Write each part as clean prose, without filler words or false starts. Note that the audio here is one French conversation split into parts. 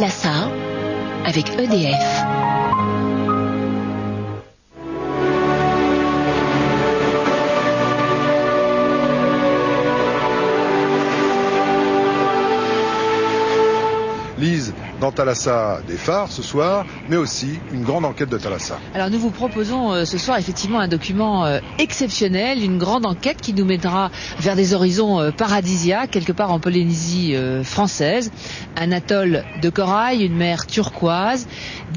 Thalassa avec EDF. Lise, dans Thalassa, des phares ce soir, mais aussi une grande enquête de Thalassa. Alors nous vous proposons ce soir effectivement un document exceptionnel, une grande enquête qui nous mènera vers des horizons paradisiaques, quelque part en Polynésie française. Un atoll de corail, une mer turquoise,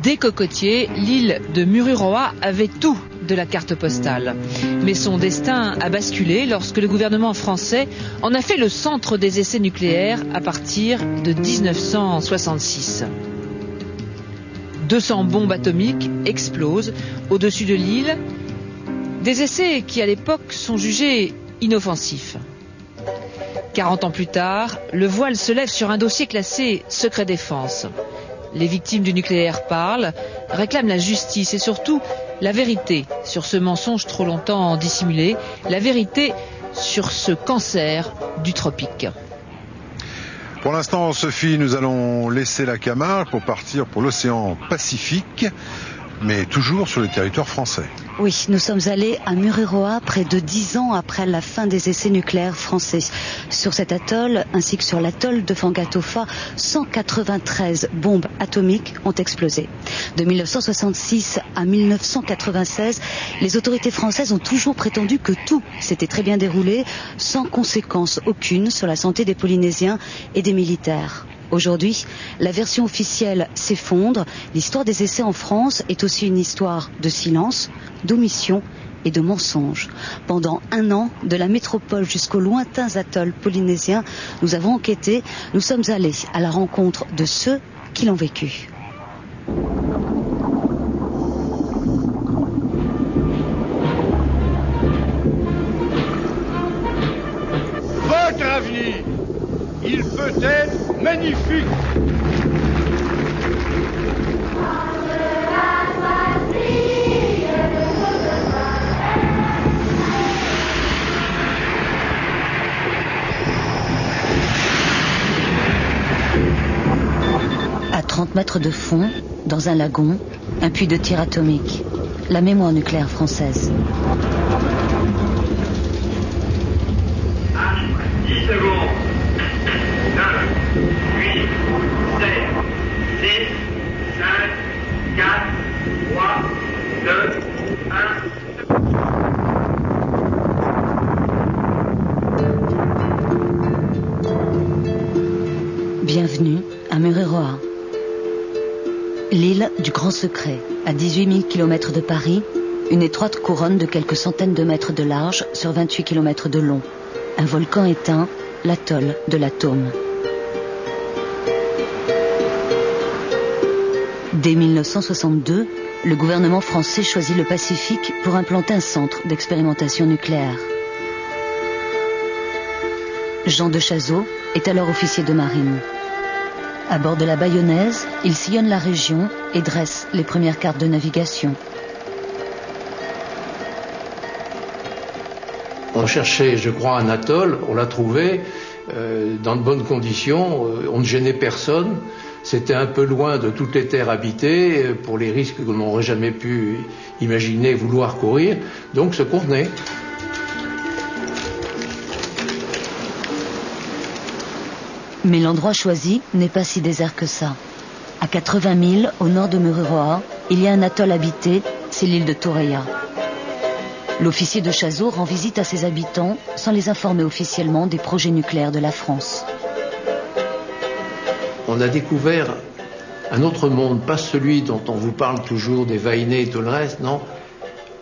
des cocotiers, l'île de Mururoa avait tout de la carte postale. Mais son destin a basculé lorsque le gouvernement français en a fait le centre des essais nucléaires à partir de 1966. 200 bombes atomiques explosent au-dessus de l'île, des essais qui à l'époque sont jugés inoffensifs. 40 ans plus tard, le voile se lève sur un dossier classé secret défense. Les victimes du nucléaire parlent, réclament la justice et surtout la vérité sur ce mensonge trop longtemps dissimulé, la vérité sur ce cancer du tropique. Pour l'instant, Sophie, nous allons laisser la Camargue pour partir pour l'océan Pacifique, mais toujours sur le territoire français. Oui, nous sommes allés à Mururoa près de 10 ans après la fin des essais nucléaires français. Sur cet atoll, ainsi que sur l'atoll de Fangatofa, 193 bombes atomiques ont explosé. De 1966 à 1996, les autorités françaises ont toujours prétendu que tout s'était très bien déroulé, sans conséquence aucune sur la santé des Polynésiens et des militaires. Aujourd'hui, la version officielle s'effondre. L'histoire des essais en France est aussi une histoire de silence, d'omission et de mensonges. Pendant 1 an, de la métropole jusqu'aux lointains atolls polynésiens, nous avons enquêté, nous sommes allés à la rencontre de ceux qui l'ont vécu. Votre avenir, il peut être magnifique. À 30 mètres de fond, dans un lagon, un puits de tir atomique. La mémoire nucléaire française. 10 secondes. 9, 8, 7, 6, 5, 4, 3, 2, 1. Bienvenue à Mururoa. L'île du Grand Secret, à 18 000 km de Paris, une étroite couronne de quelques centaines de mètres de large sur 28 km de long. Un volcan éteint, l'atoll de l'Atome. Dès 1962, le gouvernement français choisit le Pacifique pour implanter un centre d'expérimentation nucléaire. Jean de Chazot est alors officier de marine. À bord de la Bayonnaise, il sillonne la région et dresse les premières cartes de navigation. On cherchait, je crois, un atoll, on l'a trouvé dans de bonnes conditions, on ne gênait personne. C'était un peu loin de toutes les terres habitées, pour les risques que l'on n'aurait jamais pu imaginer vouloir courir, donc se convenait. Mais l'endroit choisi n'est pas si désert que ça. À 80 000 au nord de Mururoa, il y a un atoll habité, c'est l'île de Toureia. L'officier de Chazot rend visite à ses habitants sans les informer officiellement des projets nucléaires de la France. On a découvert un autre monde, pas celui dont on vous parle toujours, des Vainés et tout le reste, non.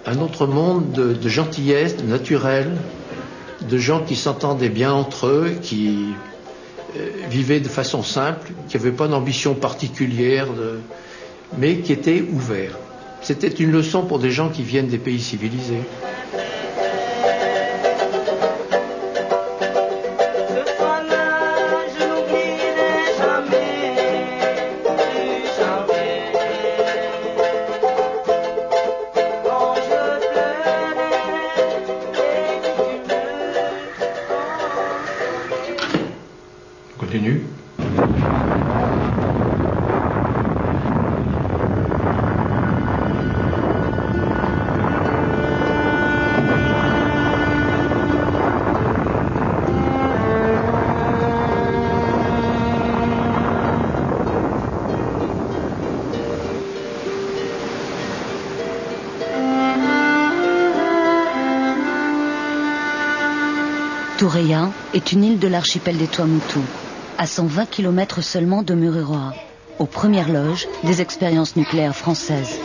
Un autre monde de gentillesse, de naturel, de gens qui s'entendaient bien entre eux, qui vivaient de façon simple, qui n'avaient pas d'ambition particulière, mais qui étaient ouverts. C'était une leçon pour des gens qui viennent des pays civilisés. Continue. Tureia est une île de l'archipel des Tuamotu, à 120 km seulement de Mururoa, aux premières loges des expériences nucléaires françaises.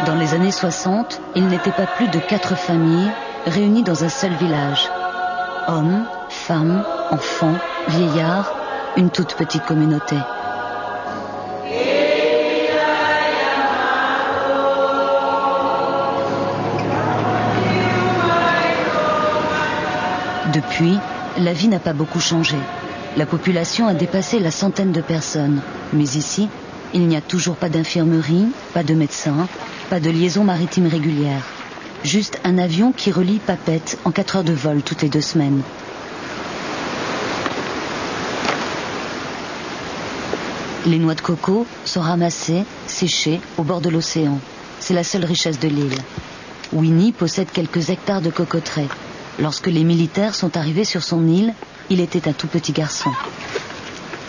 Dans les années 60, il n'était pas plus de 4 familles réunies dans un seul village. Hommes, femmes, enfants, vieillards, une toute petite communauté. Depuis, la vie n'a pas beaucoup changé. La population a dépassé la centaine de personnes. Mais ici, il n'y a toujours pas d'infirmerie, pas de médecin, pas de liaison maritime régulière. Juste un avion qui relie Papeete en 4 heures de vol toutes les 2 semaines. Les noix de coco sont ramassées, séchées au bord de l'océan. C'est la seule richesse de l'île. Winnie possède quelques hectares de cocoteraies. Lorsque les militaires sont arrivés sur son île, il était un tout petit garçon.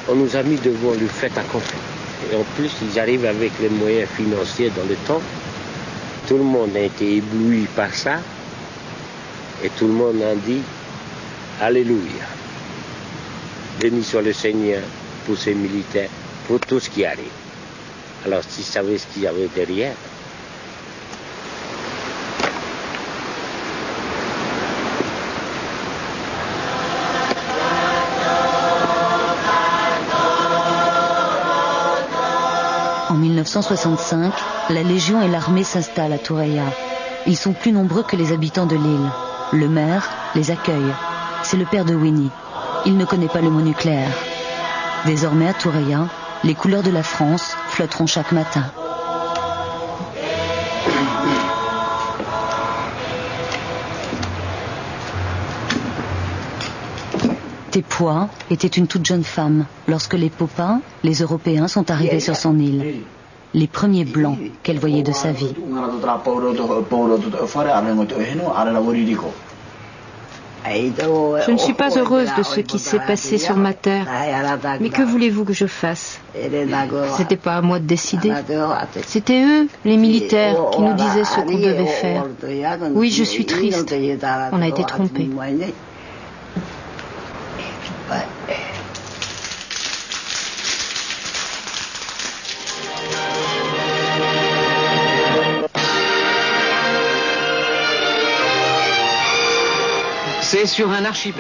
On nous a mis devant le fait accompli. Et en plus, ils arrivent avec les moyens financiers dans le temps. Tout le monde a été ébloui par ça. Et tout le monde a dit Alléluia. Béni soit le Seigneur pour ces militaires, pour tout ce qui arrive. Alors, s'ils savaient ce qu'il y avait derrière. En 1965, la Légion et l'armée s'installent à Tureia. Ils sont plus nombreux que les habitants de l'île. Le maire les accueille. C'est le père de Winnie. Il ne connaît pas le mot nucléaire. Désormais à Tureia, les couleurs de la France flotteront chaque matin. Tepoa était une toute jeune femme lorsque les Popa, les Européens, sont arrivés sur son île. Les premiers blancs qu'elle voyait de sa vie. Je ne suis pas heureuse de ce qui s'est passé sur ma terre. Mais que voulez-vous que je fasse? C'était pas à moi de décider. C'était eux, les militaires, qui nous disaient ce qu'on devait faire. Oui, je suis triste. On a été trompés.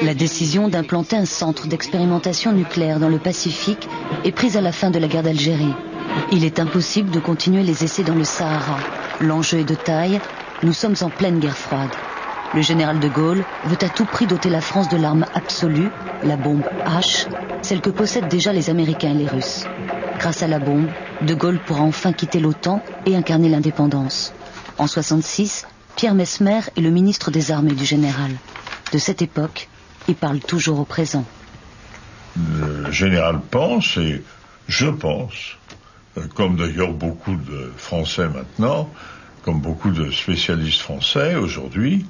La décision d'implanter un centre d'expérimentation nucléaire dans le Pacifique est prise à la fin de la guerre d'Algérie. Il est impossible de continuer les essais dans le Sahara. L'enjeu est de taille, nous sommes en pleine guerre froide. Le général de Gaulle veut à tout prix doter la France de l'arme absolue, la bombe H, celle que possèdent déjà les Américains et les Russes. Grâce à la bombe, de Gaulle pourra enfin quitter l'OTAN et incarner l'indépendance. En 1966, Pierre Messmer est le ministre des Armées du général. De cette époque, il parle toujours au présent. Le général pense, et je pense, comme d'ailleurs beaucoup de Français maintenant, comme beaucoup de spécialistes français aujourd'hui,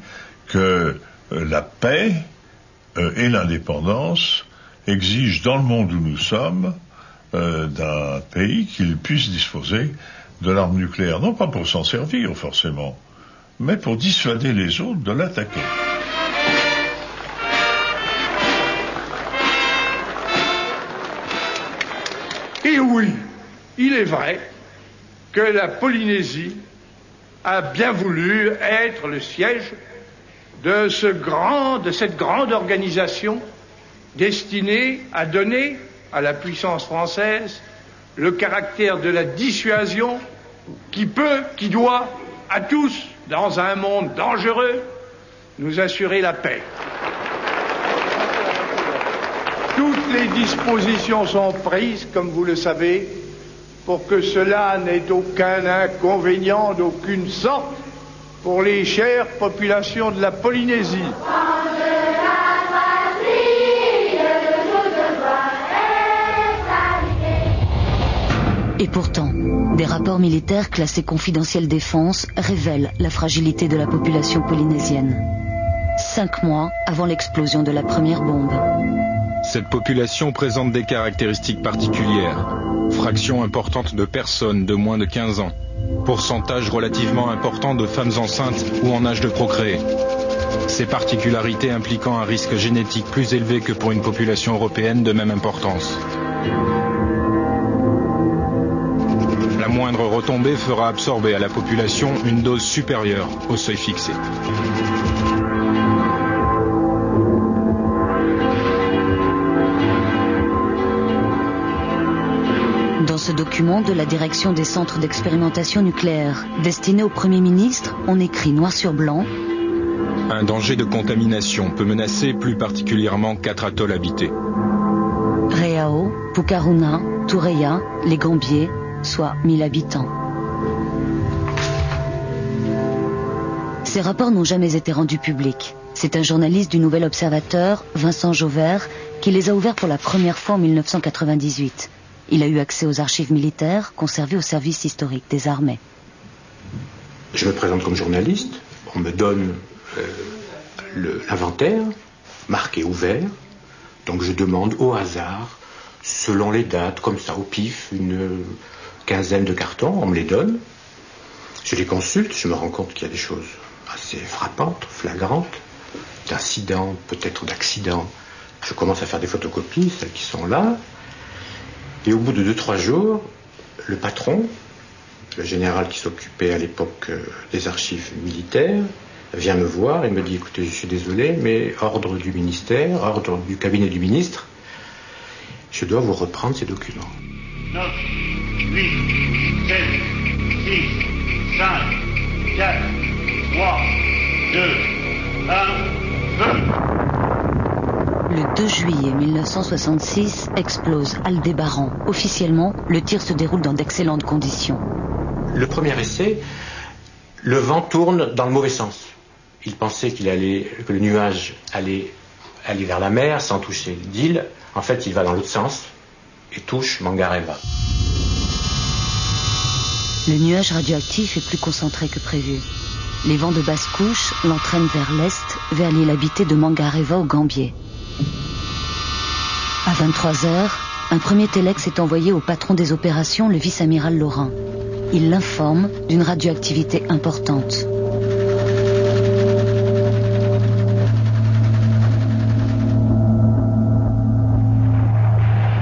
que la paix et l'indépendance exigent dans le monde où nous sommes d'un pays qu'il puisse disposer de l'arme nucléaire. Non pas pour s'en servir forcément, mais pour dissuader les autres de l'attaquer. Et oui, il est vrai que la Polynésie a bien voulu être le siège de cette grande organisation destinée à donner à la puissance française le caractère de la dissuasion qui doit à tous, dans un monde dangereux, nous assurer la paix. Toutes les dispositions sont prises, comme vous le savez, pour que cela n'ait aucun inconvénient d'aucune sorte pour les chères populations de la Polynésie. Et pourtant, des rapports militaires classés confidentiels défense révèlent la fragilité de la population polynésienne. 5 mois avant l'explosion de la première bombe. Cette population présente des caractéristiques particulières. Fraction importante de personnes de moins de 15 ans. Pourcentage relativement important de femmes enceintes ou en âge de procréer. Ces particularités impliquant un risque génétique plus élevé que pour une population européenne de même importance. La moindre retombée fera absorber à la population une dose supérieure au seuil fixé. Dans ce document de la direction des centres d'expérimentation nucléaire destiné au Premier ministre, on écrit noir sur blanc: un danger de contamination peut menacer plus particulièrement 4 atolls habités. Reao, Pukaruna, Tureia, les Gambiers, soit 1000 habitants. Ces rapports n'ont jamais été rendus publics. C'est un journaliste du Nouvel Observateur, Vincent Jauvert, qui les a ouverts pour la première fois en 1998. Il a eu accès aux archives militaires conservées au service historique des armées. Je me présente comme journaliste, on me donne l'inventaire, marqué ouvert, donc je demande au hasard, selon les dates, comme ça, au pif, une quinzaine de cartons, on me les donne. Je les consulte, je me rends compte qu'il y a des choses assez frappantes, flagrantes, d'incidents, peut-être d'accidents. Je commence à faire des photocopies, celles qui sont là. Et au bout de 2-3 jours, le patron, le général qui s'occupait à l'époque des archives militaires, vient me voir et me dit: écoutez, je suis désolé, mais ordre du ministère, ordre du cabinet du ministre, je dois vous reprendre ces documents. 9, 8, 7, 6, 5, 4, 3, 2, 1, feu! Le 2 juillet 1966 explose Aldébaran. Officiellement, le tir se déroule dans d'excellentes conditions. Le premier essai, le vent tourne dans le mauvais sens. Il pensait que le nuage allait aller vers la mer sans toucher l'île. En fait, il va dans l'autre sens et touche Mangareva. Le nuage radioactif est plus concentré que prévu. Les vents de basse couche l'entraînent vers l'est, vers l'île habitée de Mangareva au Gambier. À 23h, un premier téléx est envoyé au patron des opérations, le vice-amiral Laurin. Il l'informe d'une radioactivité importante.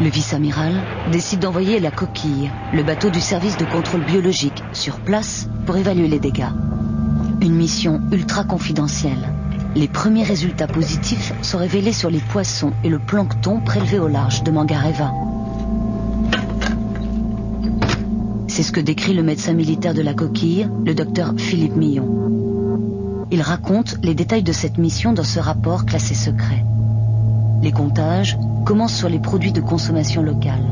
Le vice-amiral décide d'envoyer la Coquille, le bateau du service de contrôle biologique, sur place pour évaluer les dégâts. Une mission ultra confidentielle. Les premiers résultats positifs sont révélés sur les poissons et le plancton prélevés au large de Mangareva. C'est ce que décrit le médecin militaire de la Coquille, le docteur Philippe Millon. Il raconte les détails de cette mission dans ce rapport classé secret. Les comptages commencent sur les produits de consommation locale.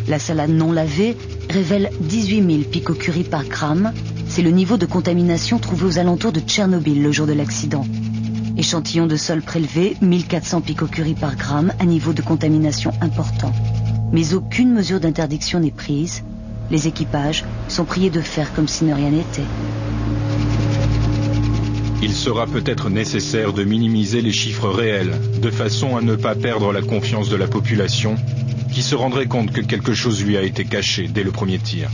La salade non lavée révèle 18 000 picocuries par gramme. C'est le niveau de contamination trouvé aux alentours de Tchernobyl le jour de l'accident. Échantillon de sol prélevé, 1400 picocuries par gramme, un niveau de contamination important. Mais aucune mesure d'interdiction n'est prise. Les équipages sont priés de faire comme si ne rien n'était. Il sera peut-être nécessaire de minimiser les chiffres réels, de façon à ne pas perdre la confiance de la population, qui se rendrait compte que quelque chose lui a été caché dès le premier tir.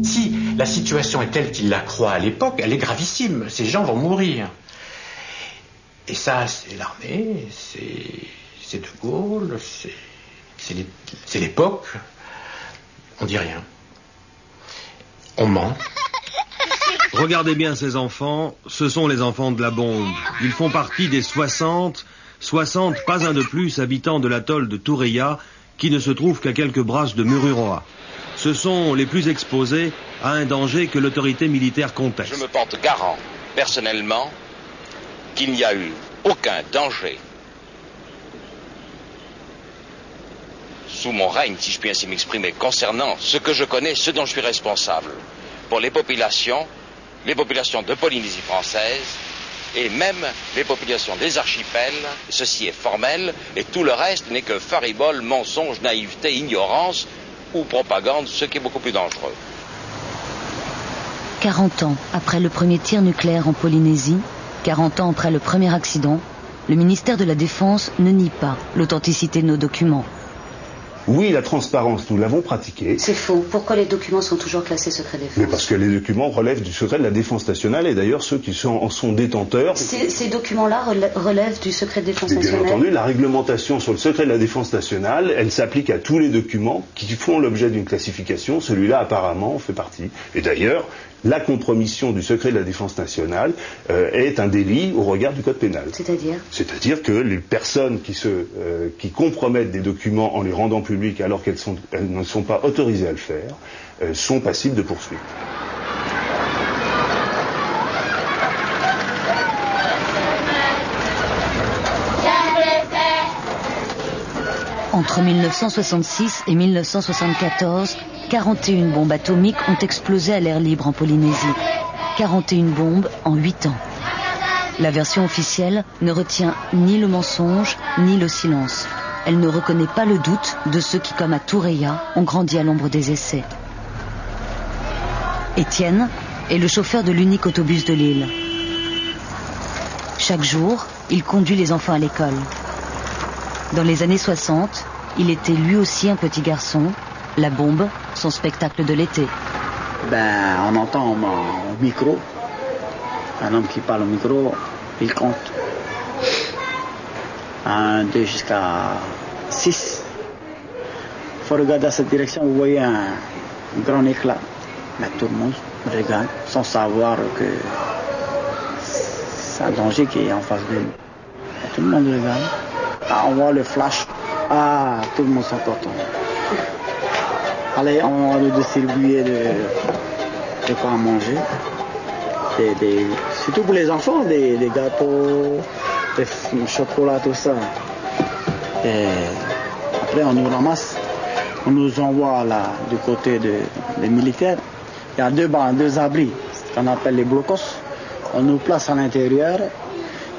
Si la situation est telle qu'il la croit à l'époque, elle est gravissime. Ces gens vont mourir. Et ça, c'est l'armée, c'est De Gaulle, c'est l'époque. On dit rien. On ment. Regardez bien ces enfants, ce sont les enfants de la bombe. Ils font partie des 60, pas un de plus, habitants de l'atoll de Tureia, qui ne se trouve qu'à quelques brasses de Mururoa. Ce sont les plus exposés à un danger que l'autorité militaire conteste. Je me porte garant, personnellement, qu'il n'y a eu aucun danger sous mon règne, si je puis ainsi m'exprimer, concernant ce que je connais, ce dont je suis responsable, pour les populations de Polynésie française et même les populations des archipels. Ceci est formel et tout le reste n'est que faribole, mensonge, naïveté, ignorance ou propagande, ce qui est beaucoup plus dangereux. 40 ans après le premier tir nucléaire en Polynésie, 40 ans après le premier accident, le ministère de la Défense ne nie pas l'authenticité de nos documents. Oui, la transparence, nous l'avons pratiquée. C'est faux. Pourquoi les documents sont toujours classés secret défense? Mais parce que les documents relèvent du secret de la défense nationale et d'ailleurs ceux qui en sont détenteurs... Ces documents-là relèvent du secret de défense et nationale? Bien entendu, la réglementation sur le secret de la défense nationale, elle s'applique à tous les documents qui font l'objet d'une classification. Celui-là, apparemment, en fait partie. Et d'ailleurs, la compromission du secret de la défense nationale est un délit au regard du code pénal. C'est-à-dire? C'est-à-dire que les personnes qui compromettent des documents en les rendant publics alors qu'elles ne sont pas autorisées à le faire sont passibles de poursuites. Entre 1966 et 1974, 41 bombes atomiques ont explosé à l'air libre en Polynésie. 41 bombes en 8 ans. La version officielle ne retient ni le mensonge, ni le silence. Elle ne reconnaît pas le doute de ceux qui, comme à Toureya, ont grandi à l'ombre des essais. Étienne est le chauffeur de l'unique autobus de l'île. Chaque jour, il conduit les enfants à l'école. Dans les années 60, il était lui aussi un petit garçon. La bombe, son spectacle de l'été. On entend au micro. Un homme qui parle au micro, il compte. 1, 2 jusqu'à 6. Il faut regarder à cette direction, vous voyez un grand éclat. Mais tout le monde regarde sans savoir que c'est un danger qui est en face de nous. Tout le monde regarde. On voit le flash. Tout le monde s'en content. Allez, on va nous distribuer de quoi manger. Surtout pour les enfants, des gâteaux, des chocolats, tout ça. Et après, on nous ramasse. On nous envoie là, du côté des militaires. Il y a deux abris, ce qu'on appelle les blocos. On nous place à l'intérieur.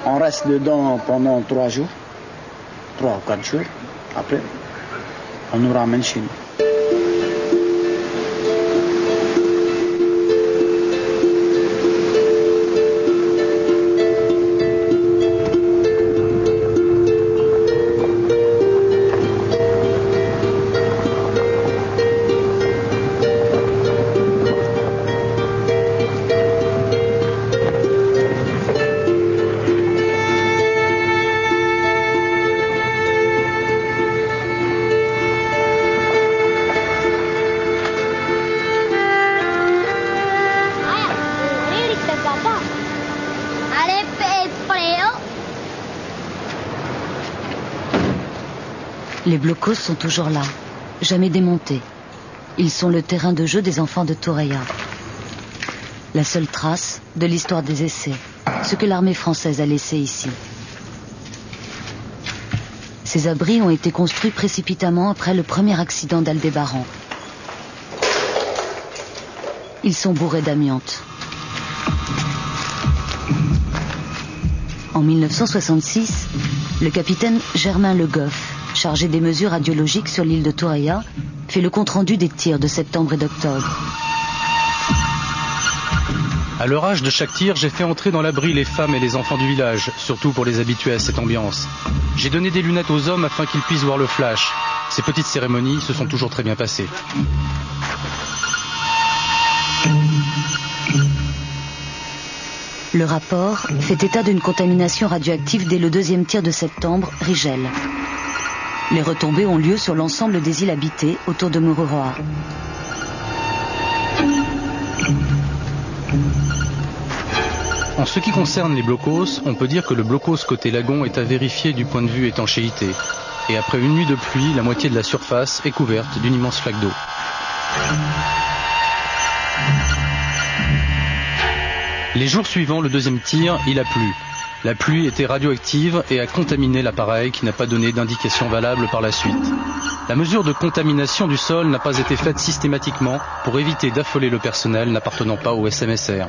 On reste dedans pendant 3 jours. 3 ou 4 jours. Après, on nous ramène chez nous. Les blocos sont toujours là, jamais démontés. Ils sont le terrain de jeu des enfants de Toureya. La seule trace de l'histoire des essais, ce que l'armée française a laissé ici. Ces abris ont été construits précipitamment après le premier accident d'Aldébaran. Ils sont bourrés d'amiante. En 1966, le capitaine Germain Le Goff, chargé des mesures radiologiques sur l'île de Toureya, fait le compte-rendu des tirs de septembre et d'octobre. À l'orage de chaque tir, j'ai fait entrer dans l'abri les femmes et les enfants du village, surtout pour les habituer à cette ambiance. J'ai donné des lunettes aux hommes afin qu'ils puissent voir le flash. Ces petites cérémonies se sont toujours très bien passées. Le rapport fait état d'une contamination radioactive dès le 2e tir de septembre, Rigel. Les retombées ont lieu sur l'ensemble des îles habitées autour de Mururoa. En ce qui concerne les blocos, on peut dire que le blocos côté lagon est à vérifier du point de vue étanchéité. Et après une nuit de pluie, la moitié de la surface est couverte d'une immense flaque d'eau. Les jours suivants le 2e tir, il a plu. La pluie était radioactive et a contaminé l'appareil qui n'a pas donné d'indication valable par la suite. La mesure de contamination du sol n'a pas été faite systématiquement pour éviter d'affoler le personnel n'appartenant pas au SMSR.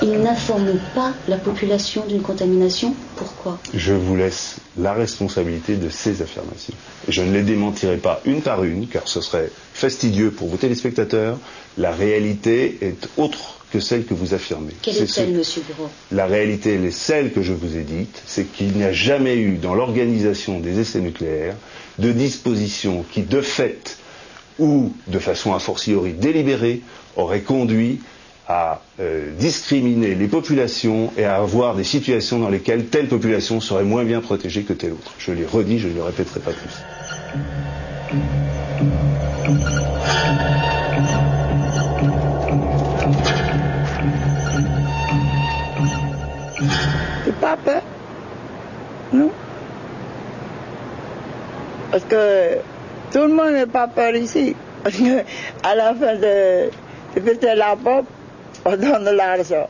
Il n'informe pas la population d'une contamination. Pourquoi? Je vous laisse la responsabilité de ces affirmations. Je ne les démentirai pas une par une, car ce serait fastidieux pour vos téléspectateurs. La réalité est autre que celle que vous affirmez. Quelle est-elle, Monsieur Bureau? La réalité, elle est celle que je vous ai dite, c'est qu'il n'y a jamais eu dans l'organisation des essais nucléaires de dispositions qui, de fait, ou de façon a fortiori délibérée, auraient conduit à discriminer les populations et à avoir des situations dans lesquelles telle population serait moins bien protégée que telle autre. Je l'ai redit, je ne le répéterai pas plus. Tu n'as pas peur? Non? Parce que tout le monde n'a pas peur ici. Parce qu'à la fin de péter la pompe, on donne de l'argent.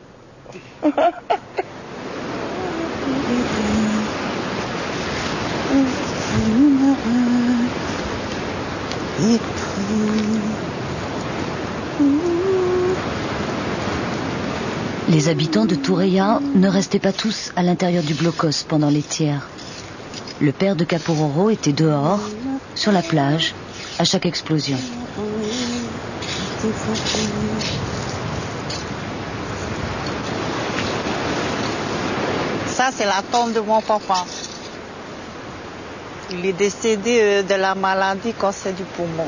Les habitants de Toureya ne restaient pas tous à l'intérieur du blocos pendant les tiers. Le père de Capororo était dehors, sur la plage, à chaque explosion. Ça, c'est la tombe de mon papa. Il est décédé de la maladie cancer du poumon.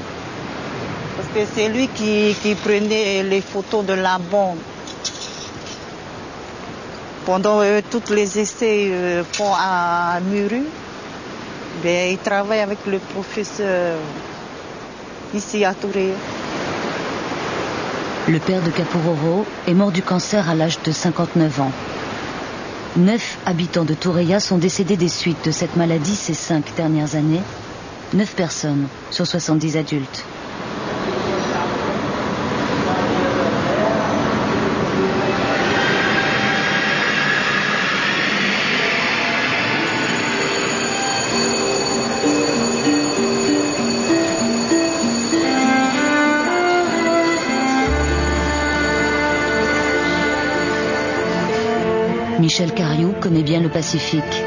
Parce que c'est lui qui prenait les photos de la bombe. Pendant tous les essais font à Muru, il travaille avec le professeur ici à Toureya. Le père de Capororo est mort du cancer à l'âge de 59 ans. 9 habitants de Toureya sont décédés des suites de cette maladie ces 5 dernières années. 9 personnes sur 70 adultes. Michel Cariou connaît bien le Pacifique.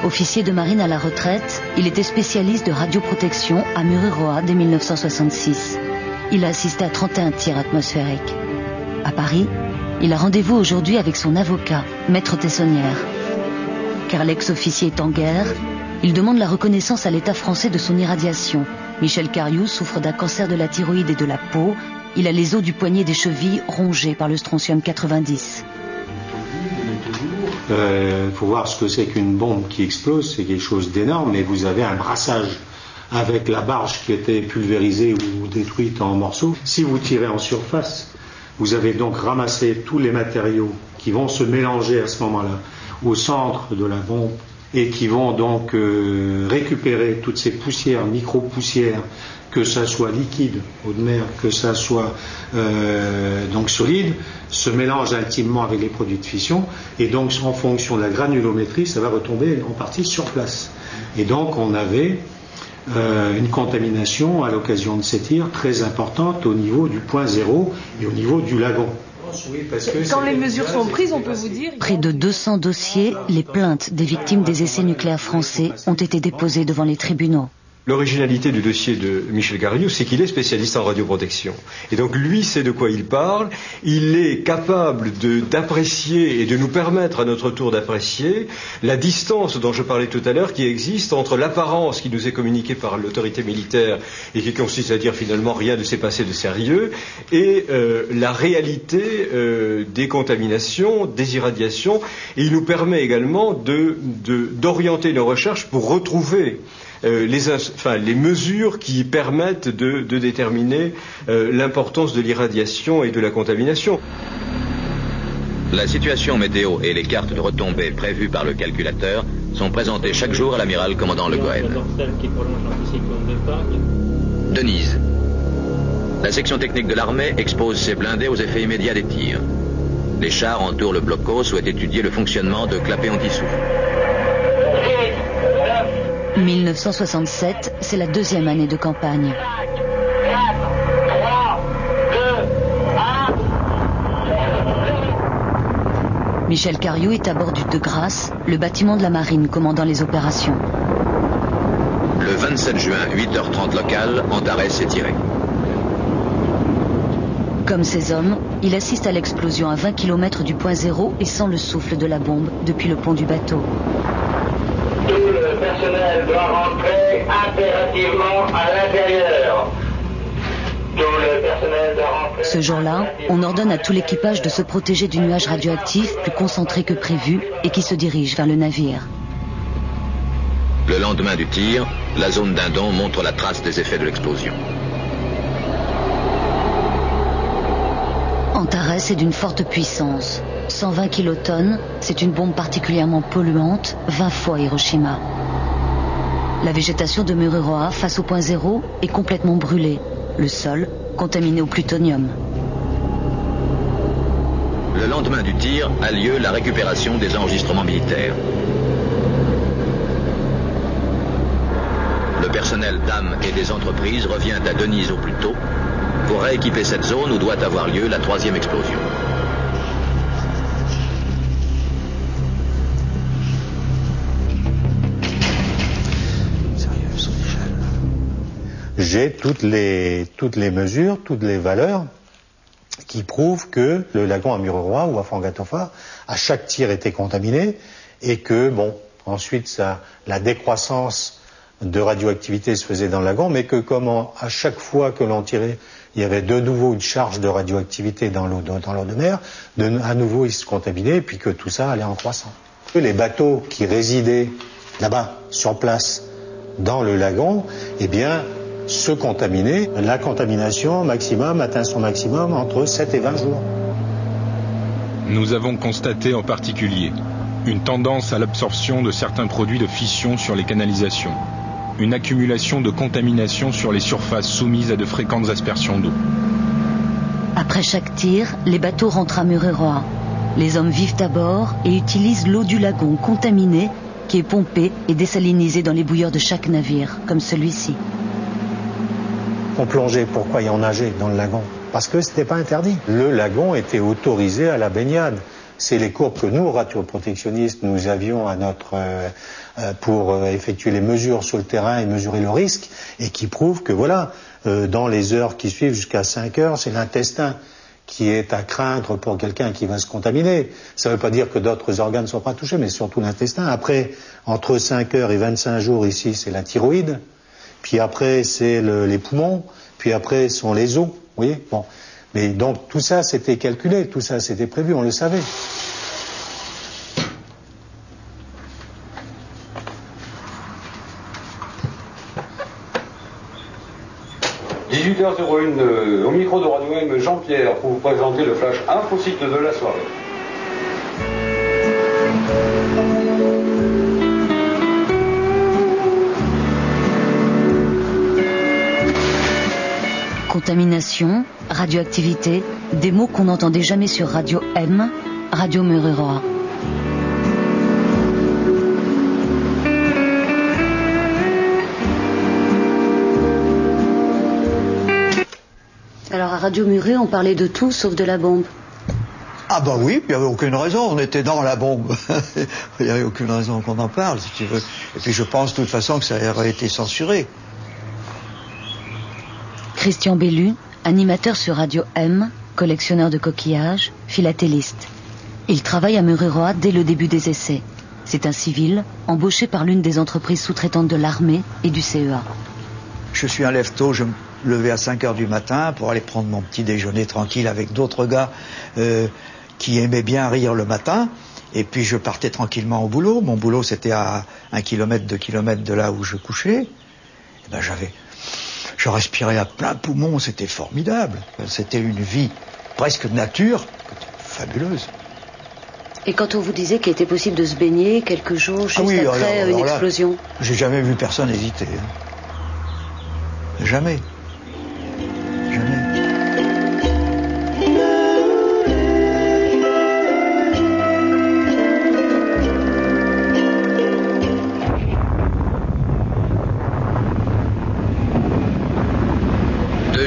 Officier de marine à la retraite, il était spécialiste de radioprotection à Mururoa dès 1966. Il a assisté à 31 tirs atmosphériques. À Paris, il a rendez-vous aujourd'hui avec son avocat, Maître Tessonnière. Car l'ex-officier est en guerre, il demande la reconnaissance à l'État français de son irradiation. Michel Cariou souffre d'un cancer de la thyroïde et de la peau. Il a les os du poignet des chevilles rongés par le strontium 90. Faut voir ce que c'est qu'une bombe qui explose, c'est quelque chose d'énorme, et vous avez un brassage avec la barge qui était pulvérisée ou détruite en morceaux. Si vous tirez en surface, vous avez donc ramassé tous les matériaux qui vont se mélanger à ce moment-là au centre de la bombe et qui vont donc récupérer toutes ces poussières, micro-poussières, que ça soit liquide, eau de mer, que ça soit donc solide, se mélange intimement avec les produits de fission, et donc en fonction de la granulométrie, ça va retomber en partie sur place. Et donc on avait une contamination à l'occasion de ces tirs très importante au niveau du point zéro et au niveau du lagon. Quand les mesures sont prises, on peut vous dire... Près de 200 dossiers, les plaintes des victimes des essais nucléaires français ont été déposées devant les tribunaux. L'originalité du dossier de Michel Cariou, c'est qu'il est spécialiste en radioprotection. Et donc lui sait de quoi il parle, il est capable d'apprécier et de nous permettre à notre tour d'apprécier la distance dont je parlais tout à l'heure qui existe entre l'apparence qui nous est communiquée par l'autorité militaire et qui consiste à dire finalement rien ne s'est passé de sérieux et la réalité des contaminations, des irradiations, et il nous permet également d'orienter nos recherches pour retrouver les mesures qui permettent de déterminer l'importance de l'irradiation et de la contamination. La situation météo et les cartes de retombées prévues par le calculateur sont présentées chaque jour à l'amiral commandant Le Goël. Denise. La section technique de l'armée expose ses blindés aux effets immédiats des tirs. Les chars entourent le blocos où est étudié le fonctionnement de clapets anti-souffle. 1967, c'est la 2e année de campagne. Michel Cariou est à bord du De Grasse, le bâtiment de la marine commandant les opérations. Le 27 juin, 8h30 local, Antares est tiré. Comme ces hommes, il assiste à l'explosion à 20 km du point zéro et sent le souffle de la bombe depuis le pont du bateau. Tout le personnel doit rentrer impérativement à l'intérieur. Ce jour-là, on ordonne à tout l'équipage de se protéger du nuage radioactif plus concentré que prévu et qui se dirige vers le navire. Le lendemain du tir, la zone d'Indon montre la trace des effets de l'explosion. Antares est d'une forte puissance. 120 kilotonnes, c'est une bombe particulièrement polluante, 20 fois Hiroshima. La végétation de Mururoa, face au point zéro, est complètement brûlée. Le sol, contaminé au plutonium. Le lendemain du tir a lieu la récupération des enregistrements militaires. Le personnel d'âme et des entreprises revient à Denise au plus tôt pour rééquiper cette zone où doit avoir lieu la 3e explosion. J'ai toutes les mesures, toutes les valeurs qui prouvent que le lagon à Mururoa ou à Fangatofa, à chaque tir était contaminé et que, ensuite la décroissance de radioactivité se faisait dans le lagon, mais que à chaque fois que l'on tirait, il y avait de nouveau une charge de radioactivité dans l'eau de mer, à nouveau il se contaminait et puis que tout ça allait en croissant. Les bateaux qui résidaient là-bas, sur place, dans le lagon, se contaminer. La contamination maximum atteint son maximum entre 7 et 20 jours. Nous avons constaté en particulier une tendance à l'absorption de certains produits de fission sur les canalisations, une accumulation de contamination sur les surfaces soumises à de fréquentes aspersions d'eau. Après chaque tir, les bateaux rentrent à Mururoa. Les hommes vivent à bord et utilisent l'eau du lagon contaminée qui est pompée et désalinisée dans les bouilleurs de chaque navire, comme celui-ci. On plongeait, pourquoi y en nageait dans le lagon? Parce que c'était pas interdit. Le lagon était autorisé à la baignade. C'est les courbes que nous, radioprotectionnistes, nous avions à pour effectuer les mesures sur le terrain et mesurer le risque, et qui prouvent que dans les heures qui suivent jusqu'à 5 heures, c'est l'intestin qui est à craindre pour quelqu'un qui va se contaminer. Ça ne veut pas dire que d'autres organes ne sont pas touchés, mais surtout l'intestin. Après, entre 5 heures et 25 jours ici, c'est la thyroïde. Puis après, c'est les poumons. Puis après, sont les os. Vous voyez ? Mais donc, tout ça, c'était calculé. Tout ça, c'était prévu. On le savait. « 18h01, au micro de Radio M, Jean-Pierre, pour vous présenter le flash infocycle de la soirée. » Contamination, radioactivité, des mots qu'on n'entendait jamais sur Radio M, Radio Mururoa. Alors à Radio Muru, on parlait de tout sauf de la bombe. Ah bah oui, il n'y avait aucune raison, on était dans la bombe. Il n'y avait aucune raison qu'on en parle, si tu veux. Et puis je pense de toute façon que ça aurait été censuré. Christian Bellu, animateur sur Radio M, collectionneur de coquillages, philatéliste. Il travaille à Mururoa dès le début des essais. C'est un civil embauché par l'une des entreprises sous-traitantes de l'armée et du CEA. Je suis un lève-tôt, je me levais à 5 heures du matin pour aller prendre mon petit déjeuner tranquille avec d'autres gars qui aimaient bien rire le matin. Et puis je partais tranquillement au boulot. Mon boulot, c'était à 1 kilomètre, 2 kilomètres de là où je couchais. Et ben je respirais à plein poumon, c'était formidable. C'était une vie presque nature, fabuleuse. Et quand on vous disait qu'il était possible de se baigner quelques jours juste après une explosion? J'ai jamais vu personne hésiter. Jamais. Jamais.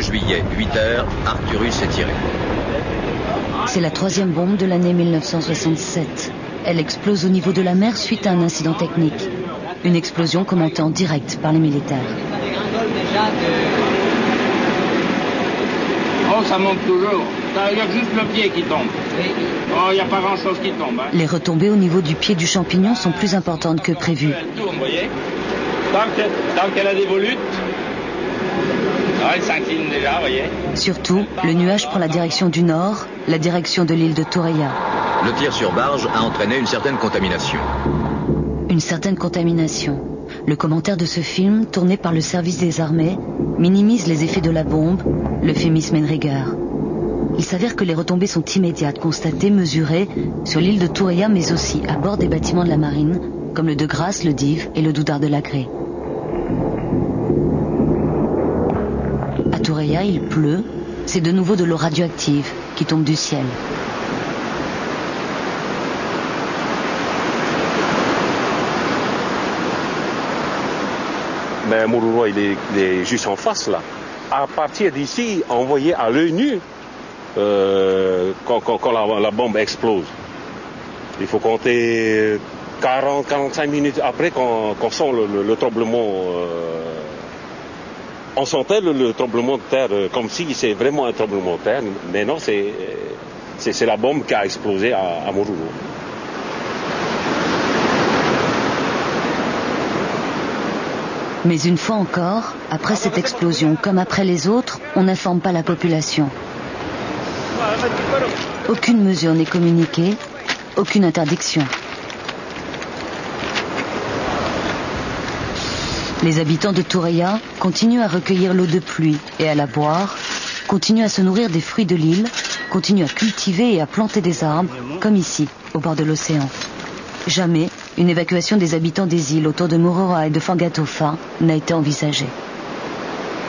Juillet, 8h, Arcturus est tiré. C'est la 3e bombe de l'année 1967. Elle explose au niveau de la mer suite à un incident technique. Une explosion commentée en direct par les militaires. Oh, ça monte toujours. Il y a juste le pied qui tombe. Oh, il n'y a pas grand-chose qui tombe. Hein. Les retombées au niveau du pied du champignon sont plus importantes que prévu. Elle tourne, vous voyez. Tant qu'elle a des volutes, elle s'incline déjà, vous voyez. Surtout, le nuage prend la direction du nord, la direction de l'île de Torreya. Le tir sur barge a entraîné une certaine contamination. Une certaine contamination. Le commentaire de ce film, tourné par le service des armées, minimise les effets de la bombe, l'euphémisme est de rigueur. Il s'avère que les retombées sont immédiates, constatées, mesurées, sur l'île de Torreya, mais aussi à bord des bâtiments de la marine, comme le de Grasse, le Dives et le Doudard de Lagrée. À Torreya, il pleut, c'est de nouveau de l'eau radioactive qui tombe du ciel. Mais Mururoa, il est juste en face là. À partir d'ici, on voyait à l'œil nu quand la bombe explose. Il faut compter 40-45 minutes après qu'on sent le tremblement. On sentait le tremblement de terre comme si c'est vraiment un tremblement de terre. Mais non, c'est la bombe qui a explosé à Mururoa. Mais une fois encore, après cette explosion, comme après les autres, on n'informe pas la population. Aucune mesure n'est communiquée, aucune interdiction. Les habitants de Torreya continuent à recueillir l'eau de pluie et à la boire, continuent à se nourrir des fruits de l'île, continuent à cultiver et à planter des arbres, comme ici, au bord de l'océan. Jamais une évacuation des habitants des îles autour de Mururoa et de Fangatofa n'a été envisagée.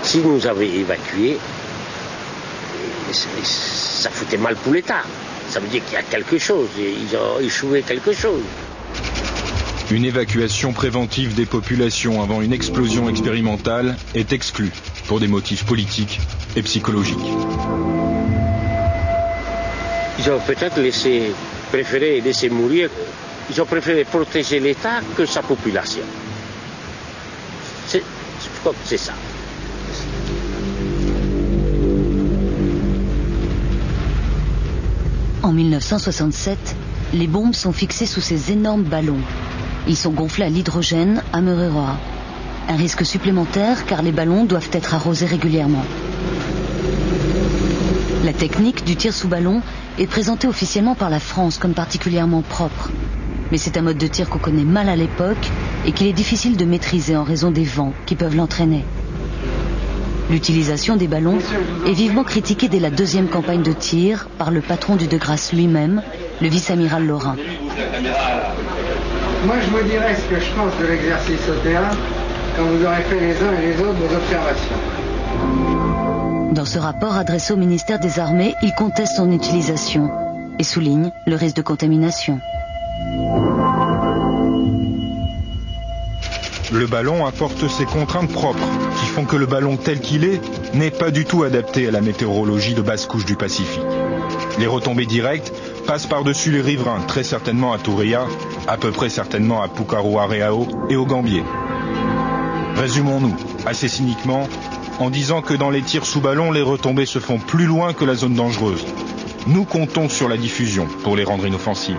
Si nous avaient évacués, ça foutait mal pour l'État. Ça veut dire qu'il y a quelque chose, ils ont échoué quelque chose. Une évacuation préventive des populations avant une explosion expérimentale est exclue pour des motifs politiques et psychologiques. Ils ont peut-être préféré laisser mourir. Ils ont préféré protéger l'État que sa population. Je crois que c'est ça. En 1967, les bombes sont fixées sous ces énormes ballons. Ils sont gonflés à l'hydrogène à Mururoa. Un risque supplémentaire car les ballons doivent être arrosés régulièrement. La technique du tir sous ballon est présentée officiellement par la France comme particulièrement propre. Mais c'est un mode de tir qu'on connaît mal à l'époque et qu'il est difficile de maîtriser en raison des vents qui peuvent l'entraîner. L'utilisation des ballons est vivement critiquée dès la 2e campagne de tir par le patron du De Grasse lui-même, le vice-amiral Laurin. Moi, je vous dirai ce que je pense de l'exercice au terrain quand vous aurez fait les uns et les autres vos observations. Dans ce rapport adressé au ministère des Armées, il conteste son utilisation et souligne le risque de contamination. Le ballon apporte ses contraintes propres, qui font que le ballon tel qu'il est n'est pas du tout adapté à la météorologie de basse couche du Pacifique. Les retombées directes passent par-dessus les riverains, très certainement à Torreya, à peu près certainement à Pukaruareao et au Gambier. Résumons-nous, assez cyniquement, en disant que dans les tirs sous ballon, les retombées se font plus loin que la zone dangereuse. Nous comptons sur la diffusion pour les rendre inoffensives.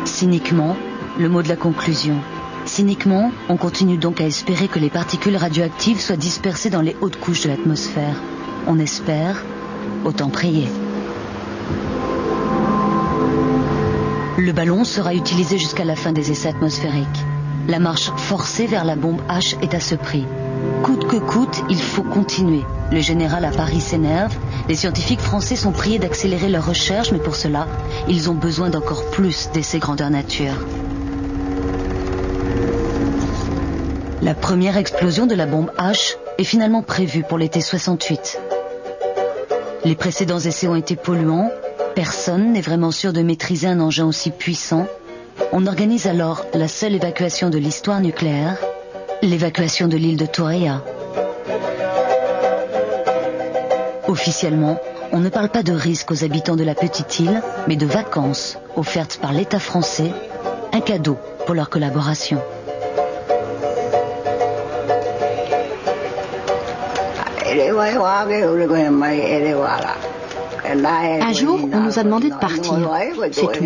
Cyniquement, le mot de la conclusion. Cyniquement, on continue donc à espérer que les particules radioactives soient dispersées dans les hautes couches de l'atmosphère. On espère, autant prier. Le ballon sera utilisé jusqu'à la fin des essais atmosphériques. La marche forcée vers la bombe H est à ce prix. Coûte que coûte, il faut continuer. Le général à Paris s'énerve. Les scientifiques français sont priés d'accélérer leurs recherches, mais pour cela, ils ont besoin d'encore plus d'essais grandeur nature. La première explosion de la bombe H est finalement prévue pour l'été 68. Les précédents essais ont été polluants. Personne n'est vraiment sûr de maîtriser un engin aussi puissant. On organise alors la seule évacuation de l'histoire nucléaire, l'évacuation de l'île de Torreya. Officiellement, On ne parle pas de risque aux habitants de la petite île, mais de vacances offertes par l'État français, un cadeau pour leur collaboration. Un jour, on nous a demandé de partir, c'est tout.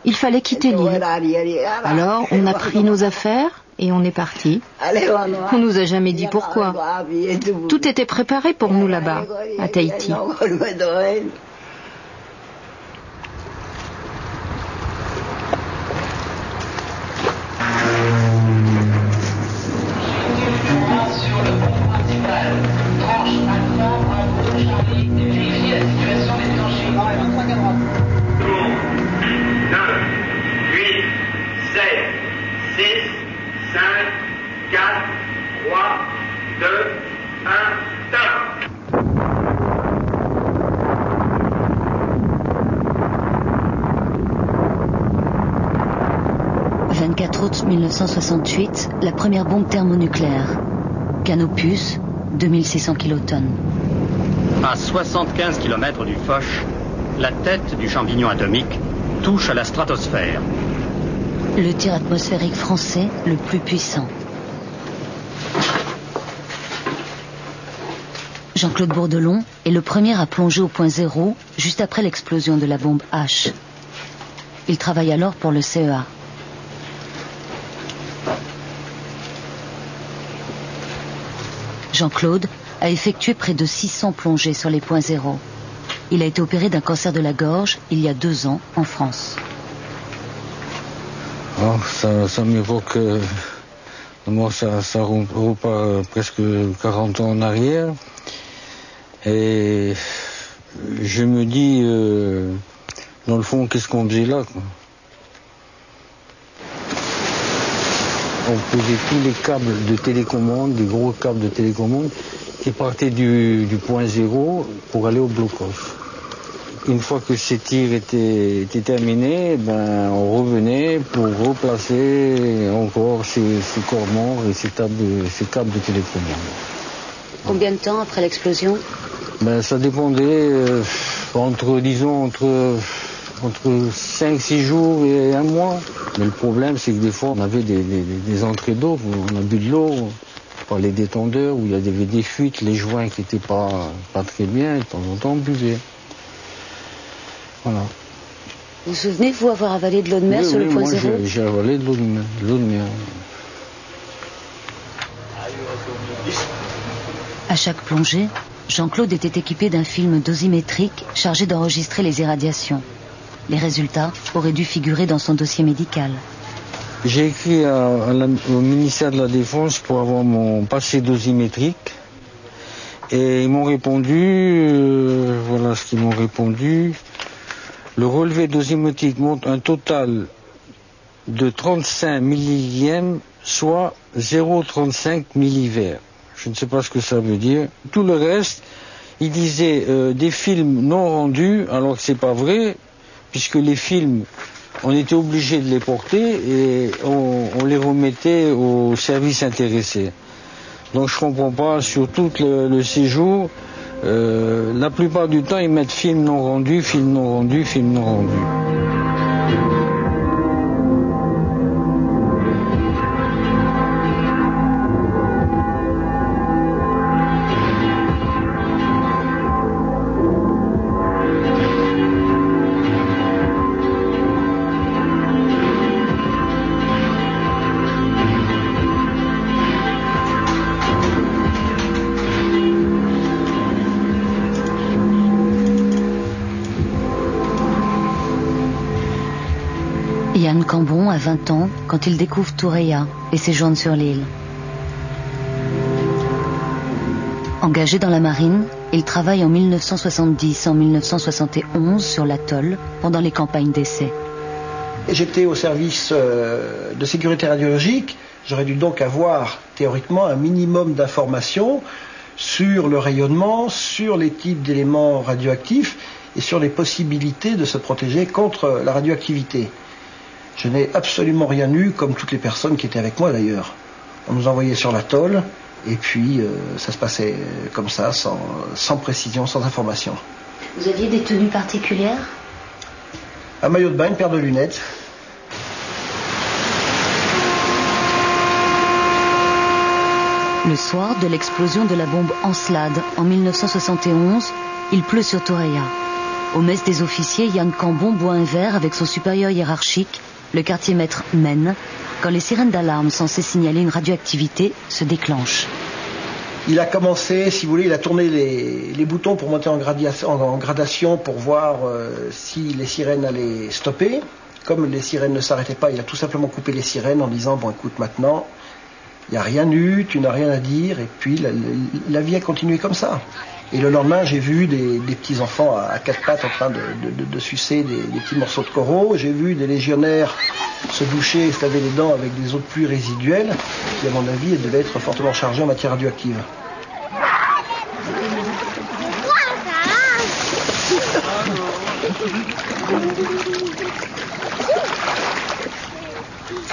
Il fallait quitter l'île. Alors, on a pris nos affaires et on est parti. On nous a jamais dit pourquoi. Tout était préparé pour nous là-bas, à Tahiti. Août 1968, la première bombe thermonucléaire. Canopus, 2600 kilotonnes. À 75 km du Foch, la tête du champignon atomique touche à la stratosphère. Le tir atmosphérique français le plus puissant. Jean-Claude Bourdelon est le premier à plonger au point zéro juste après l'explosion de la bombe H. Il travaille alors pour le CEA. Jean-Claude a effectué près de 600 plongées sur les points zéro. Il a été opéré d'un cancer de la gorge il y a 2 ans en France. Oh, ça m'évoque... moi, ça repart presque 40 ans en arrière. Et je me dis, dans le fond, qu'est-ce qu'on faisait là, quoi. On posait tous les câbles de télécommande, des gros câbles de télécommande, qui partaient du point zéro pour aller au blocos. Une fois que ces tirs étaient terminés, on revenait pour replacer encore ces corps morts et ces câbles de télécommande. Combien de temps après l'explosion ? Ça dépendait entre 5-6 jours et 1 mois. Mais le problème, c'est que des fois, on avait des entrées d'eau, on a bu de l'eau par les détendeurs, où il y avait des fuites, les joints qui n'étaient pas très bien, et de temps en temps, on buvait. Voilà. Vous vous souvenez, vous, avoir avalé de l'eau de mer sur le point zéro ? J'ai avalé de l'eau de mer. À chaque plongée, Jean-Claude était équipé d'un film dosimétrique chargé d'enregistrer les irradiations. Les résultats auraient dû figurer dans son dossier médical. J'ai écrit au ministère de la Défense pour avoir mon passé dosimétrique. Et ils m'ont répondu, voilà ce qu'ils m'ont répondu. Le relevé dosimétrique montre un total de 35 millilièmes, soit 0,35 millivers. Je ne sais pas ce que ça veut dire. Tout le reste, il disait des films non rendus, alors que c'est pas vrai, puisque les films, on était obligé de les porter et on les remettait aux services intéressés. Donc je comprends pas, sur tout le séjour, la plupart du temps, ils mettent film non rendu, film non rendu, film non rendu. Yann Cambon a 20 ans quand il découvre Toureia et séjourne sur l'île. Engagé dans la marine, il travaille en 1970 en 1971 sur l'atoll pendant les campagnes d'essai. J'étais au service de sécurité radiologique. J'aurais dû donc avoir théoriquement un minimum d'informations sur le rayonnement, sur les types d'éléments radioactifs et sur les possibilités de se protéger contre la radioactivité. Je n'ai absolument rien eu, comme toutes les personnes qui étaient avec moi d'ailleurs. On nous envoyait sur l'atoll, et puis ça se passait comme ça, sans précision, sans information. Vous aviez des tenues particulières? Un maillot de bain, une paire de lunettes. Le soir de l'explosion de la bombe Encelade en 1971, il pleut sur Torreya. Au mess des officiers, Yann Cambon boit un verre avec son supérieur hiérarchique, le quartier maître Men, quand les sirènes d'alarme censées signaler une radioactivité se déclenchent. Il a commencé, si vous voulez, il a tourné les boutons pour monter en gradation pour voir si les sirènes allaient stopper. Comme les sirènes ne s'arrêtaient pas, il a tout simplement coupé les sirènes en disant « Bon, écoute, maintenant, il n'y a rien eu, tu n'as rien à dire. » Et puis, la vie a continué comme ça. Et le lendemain, j'ai vu des petits-enfants à quatre pattes en train de sucer des petits morceaux de coraux. J'ai vu des légionnaires se doucher et se laver les dents avec des eaux de pluie résiduelles qui, à mon avis, devaient être fortement chargées en matière radioactive.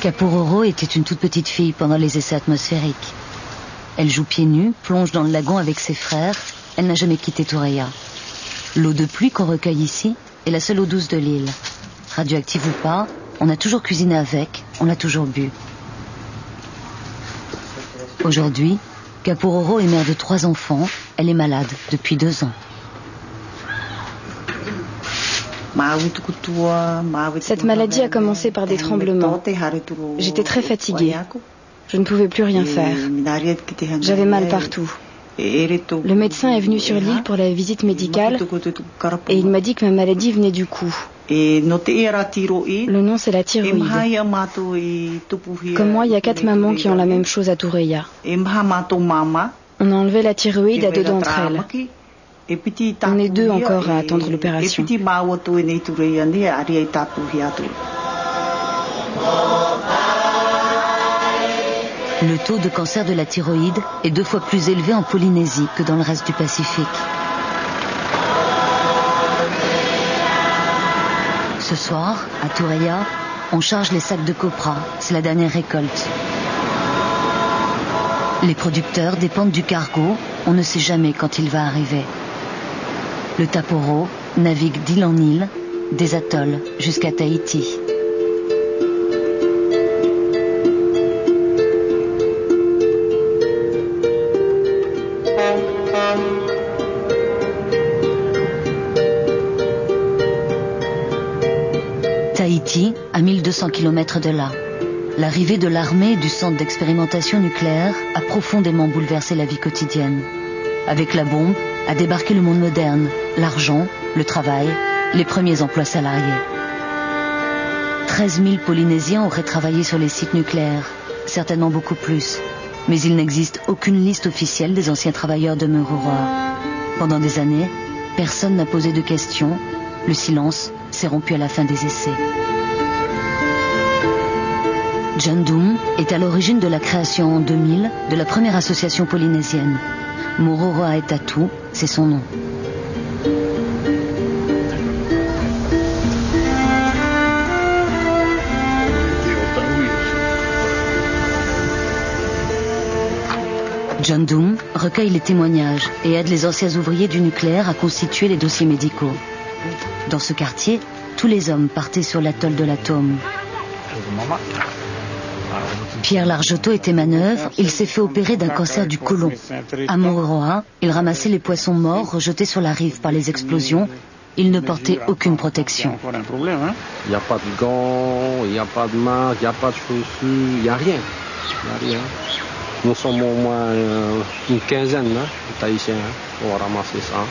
Capororo était une toute petite fille pendant les essais atmosphériques. Elle joue pieds nus, plonge dans le lagon avec ses frères. Elle n'a jamais quitté Torreya. L'eau de pluie qu'on recueille ici est la seule eau douce de l'île. Radioactive ou pas, on a toujours cuisiné avec, on l'a toujours bu. Aujourd'hui, Capororo est mère de 3 enfants. Elle est malade depuis 2 ans. Cette maladie a commencé par des tremblements. J'étais très fatiguée. Je ne pouvais plus rien faire. J'avais mal partout. Le médecin est venu sur l'île pour la visite médicale et il m'a dit que ma maladie venait du cou. Le nom, c'est la thyroïde. Comme moi, il y a 4 mamans qui ont la même chose à Torreya. On a enlevé la thyroïde à 2 d'entre elles. On est 2 encore à attendre l'opération. Le taux de cancer de la thyroïde est 2 fois plus élevé en Polynésie que dans le reste du Pacifique. Ce soir, à Torreya, on charge les sacs de copra. C'est la dernière récolte. Les producteurs dépendent du cargo. On ne sait jamais quand il va arriver. Le Taporo navigue d'île en île, des atolls jusqu'à Tahiti. Tahiti, à 1200 km de là. L'arrivée de l'armée et du centre d'expérimentation nucléaire a profondément bouleversé la vie quotidienne. Avec la bombe, a débarqué le monde moderne, l'argent, le travail, les premiers emplois salariés. 13 000 Polynésiens auraient travaillé sur les sites nucléaires, certainement beaucoup plus. Mais il n'existe aucune liste officielle des anciens travailleurs de Mururoa. Pendant des années, personne n'a posé de questions. Le silence s'est rompu à la fin des essais. John Doom est à l'origine de la création en 2000 de la première association polynésienne. Mururoa et Tatu, c'est son nom. John Doom recueille les témoignages et aide les anciens ouvriers du nucléaire à constituer les dossiers médicaux. Dans ce quartier, tous les hommes partaient sur l'atoll de l'Atome. Pierre Largetot était manœuvre, il s'est fait opérer d'un cancer du côlon. À Mururoa, il ramassait les poissons morts rejetés sur la rive par les explosions. Il ne portait aucune protection. Il n'y a pas de gants, il n'y a pas de masque, il n'y a pas de chaussures, il n'y a rien. Nous sommes au moins une quinzaine de Tahitiens pour ramasser ça.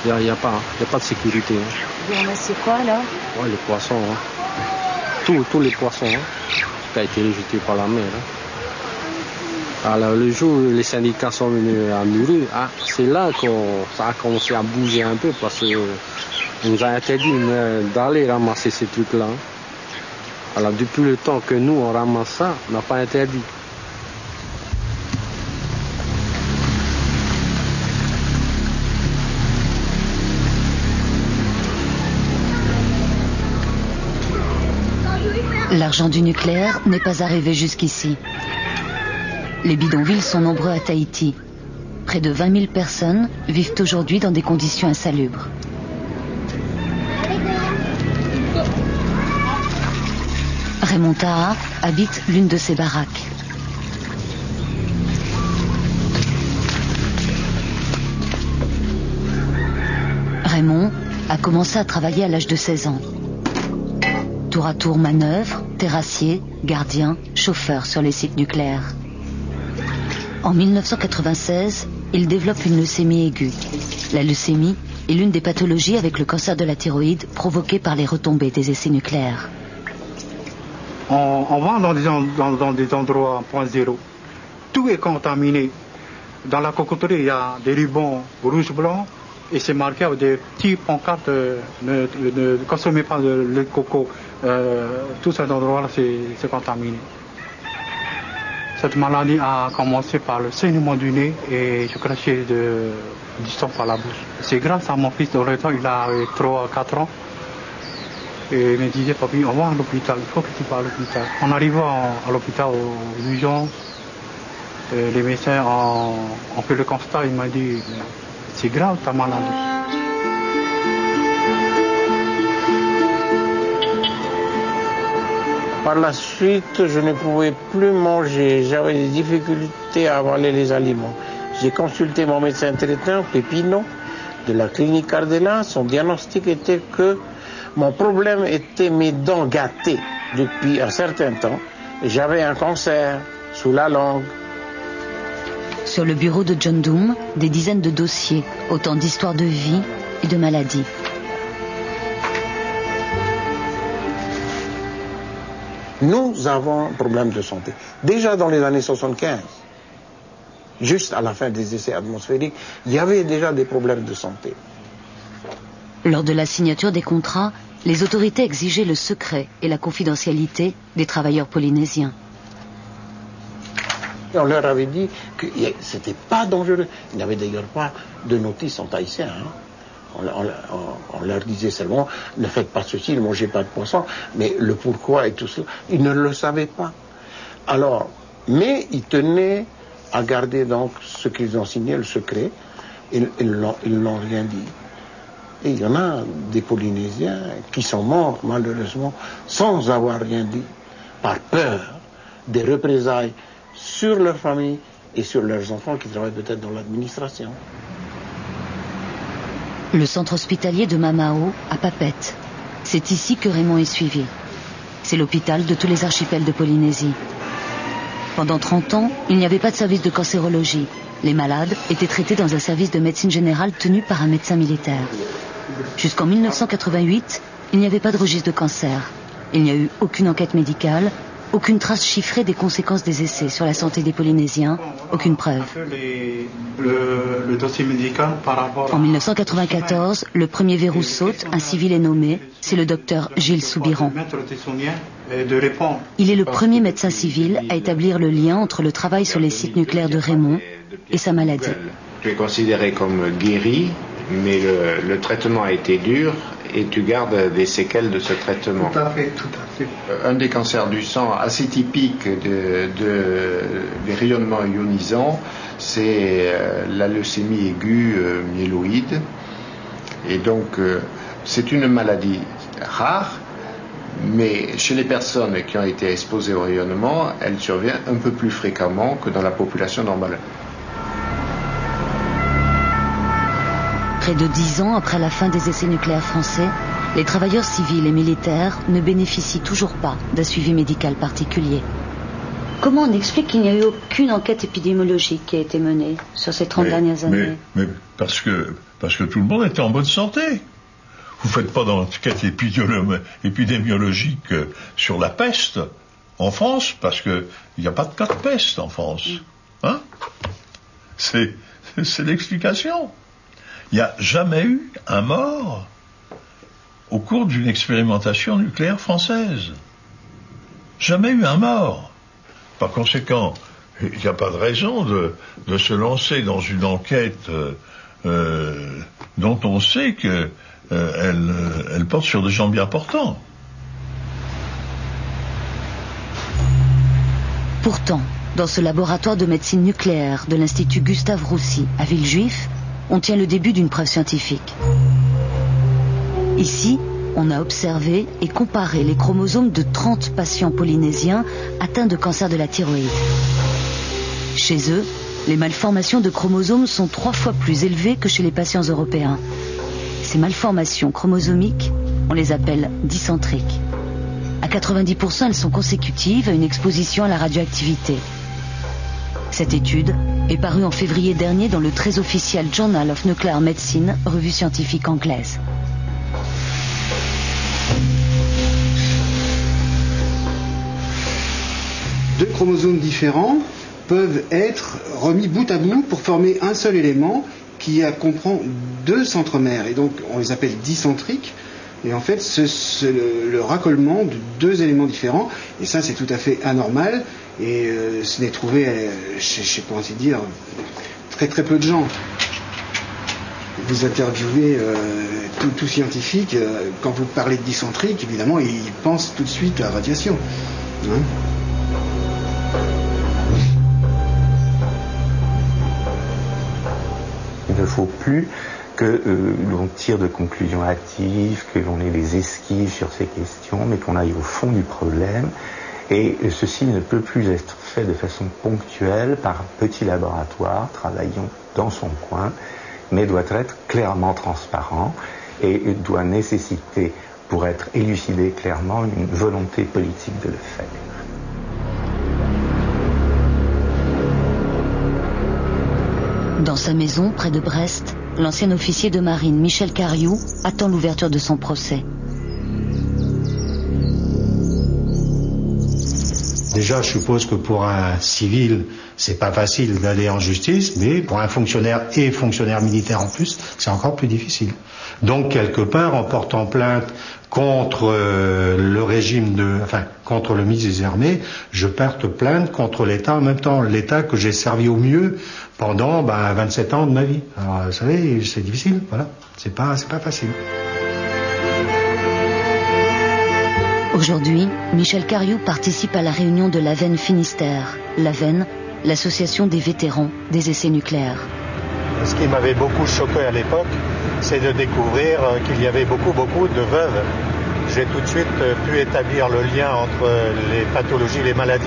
Il n'y a pas de sécurité. Vous ramassez quoi là? Ouais, les poissons. Tous les poissons qui ont été rejetés par la mer. Alors le jour où les syndicats sont venus à Muru, c'est là que ça a commencé à bouger un peu parce qu'on nous a interdit d'aller ramasser ces trucs-là. Alors depuis le temps que nous on ramasse ça, on n'a pas interdit. L'argent du nucléaire n'est pas arrivé jusqu'ici. Les bidonvilles sont nombreux à Tahiti. Près de 20 000 personnes vivent aujourd'hui dans des conditions insalubres. Raymond Taha habite l'une de ces baraques. Raymond a commencé à travailler à l'âge de 16 ans. Tour à tour manœuvre, terrassier, gardien, chauffeur sur les sites nucléaires. En 1996, il développe une leucémie aiguë. La leucémie est l'une des pathologies avec le cancer de la thyroïde provoquée par les retombées des essais nucléaires. On va dans des endroits point zéro. Tout est contaminé. Dans la cocoterie, il y a des rubans rouge-blanc et c'est marqué avec des petits pancartes ne consommez pas de lait de coco. Tout cet endroit-là, c'est contaminé. Cette maladie a commencé par le saignement du nez et je crachais du sang par la bouche. C'est grâce à mon fils Doreton, il a 3-4 ans. Et il me disait, papi, on va à l'hôpital, il faut que tu vas à l'hôpital. En arrivant à l'hôpital aux urgences, les médecins ont fait le constat, ils m'ont dit, c'est grave ta maladie. Par la suite, je ne pouvais plus manger, j'avais des difficultés à avaler les aliments. J'ai consulté mon médecin traitant, Pépino, de la clinique Cardella. Son diagnostic était que mon problème était mes dents gâtées depuis un certain temps. J'avais un cancer sous la langue. Sur le bureau de John Doom, des dizaines de dossiers, autant d'histoires de vie et de maladies. Nous avons un problème de santé. Déjà dans les années 75, juste à la fin des essais atmosphériques, il y avait déjà des problèmes de santé. Lors de la signature des contrats, les autorités exigeaient le secret et la confidentialité des travailleurs polynésiens. On leur avait dit que c'était pas dangereux. Il n'y avait d'ailleurs pas de notice en tahitien. On leur disait seulement, ne faites pas ceci, ne mangez pas de poisson, mais le pourquoi et tout cela, ils ne le savaient pas. Alors, mais ils tenaient à garder donc ce qu'ils ont signé, le secret, ils n'ont rien dit. Et il y en a des Polynésiens qui sont morts, malheureusement, sans avoir rien dit, par peur des représailles sur leur famille et sur leurs enfants qui travaillent peut-être dans l'administration. Le centre hospitalier de Mamao, à Papeete. C'est ici que Raymond est suivi. C'est l'hôpital de tous les archipels de Polynésie. Pendant 30 ans, il n'y avait pas de service de cancérologie. Les malades étaient traités dans un service de médecine générale tenu par un médecin militaire. Jusqu'en 1988, il n'y avait pas de registre de cancer. Il n'y a eu aucune enquête médicale, aucune trace chiffrée des conséquences des essais sur la santé des Polynésiens, aucune preuve. Le dossier médical par rapport En 1994, le premier verrou saute, un civil est nommé, c'est le docteur Gilles Soubiran. Il est le premier médecin civil à établir le lien entre le travail sur les sites nucléaires de Raymond et sa maladie. Tu es considéré comme guéri, mais le traitement a été dur et tu gardes des séquelles de ce traitement. Tout à fait, tout à fait. Un des cancers du sang assez typique des rayonnements ionisants, c'est la leucémie aiguë myéloïde. Et donc, c'est une maladie rare, mais chez les personnes qui ont été exposées au rayonnement, elle survient un peu plus fréquemment que dans la population normale. Près de 10 ans après la fin des essais nucléaires français, les travailleurs civils et militaires ne bénéficient toujours pas d'un suivi médical particulier. Comment on explique qu'il n'y a eu aucune enquête épidémiologique qui a été menée sur ces 30 dernières années? Mais parce que tout le monde était en bonne santé. Vous ne faites pas d'enquête épidémiologique sur la peste en France, parce qu'il n'y a pas de cas de peste en France. Hein? C'est l'explication. Il n'y a jamais eu un mort au cours d'une expérimentation nucléaire française. Jamais eu un mort. Par conséquent, il n'y a pas de raison de se lancer dans une enquête dont on sait qu'elle porte sur des gens bien portants. Pourtant, Dans ce laboratoire de médecine nucléaire de l'Institut Gustave Roussy à Villejuif, on tient le début d'une preuve scientifique. Ici, on a observé et comparé les chromosomes de 30 patients polynésiens atteints de cancer de la thyroïde. Chez eux, les malformations de chromosomes sont 3 fois plus élevées que chez les patients européens. Ces malformations chromosomiques, on les appelle dycentriques. À 90%, elles sont consécutives à une exposition à la radioactivité. Cette étude est parue en février dernier dans le très officiel Journal of Nuclear Medicine, revue scientifique anglaise. Deux chromosomes différents peuvent être remis bout à bout pour former un seul élément qui comprend 2 centromères. Et donc on les appelle dicentriques. Et en fait, c'est le raccollement de 2 éléments différents. Et ça, c'est tout à fait anormal. Et ce n'est trouvé chez, pour ainsi dire, très très peu de gens. Vous interviewez tout scientifique, quand vous parlez de dicentrique, évidemment, il pense tout de suite à la radiation. Hein ? Il ne faut plus que l'on tire de conclusions hâtives, que l'on ait des esquives sur ces questions, mais qu'on aille au fond du problème. Et ceci ne peut plus être fait de façon ponctuelle par un petit laboratoire travaillant dans son coin, mais doit être clairement transparent et doit nécessiter, pour être élucidé clairement, une volonté politique de le faire. Dans sa maison, près de Brest, l'ancien officier de marine Michel Cariou attend l'ouverture de son procès. Déjà, je suppose que pour un civil, c'est pas facile d'aller en justice, mais pour un fonctionnaire et fonctionnaire militaire en plus, c'est encore plus difficile. Donc, quelque part, en portant plainte contre le régime contre le ministre des Armées, je porte plainte contre l'État en même temps. L'État que j'ai servi au mieux pendant 27 ans de ma vie. Alors, vous savez, c'est difficile, voilà. C'est pas facile. Aujourd'hui, Michel Cariou participe à la réunion de l'AVEN Finistère. L'AVEN, l'association des vétérans des essais nucléaires. Ce qui m'avait beaucoup choqué à l'époque, c'est de découvrir qu'il y avait beaucoup de veuves. J'ai tout de suite pu établir le lien entre les pathologies, les maladies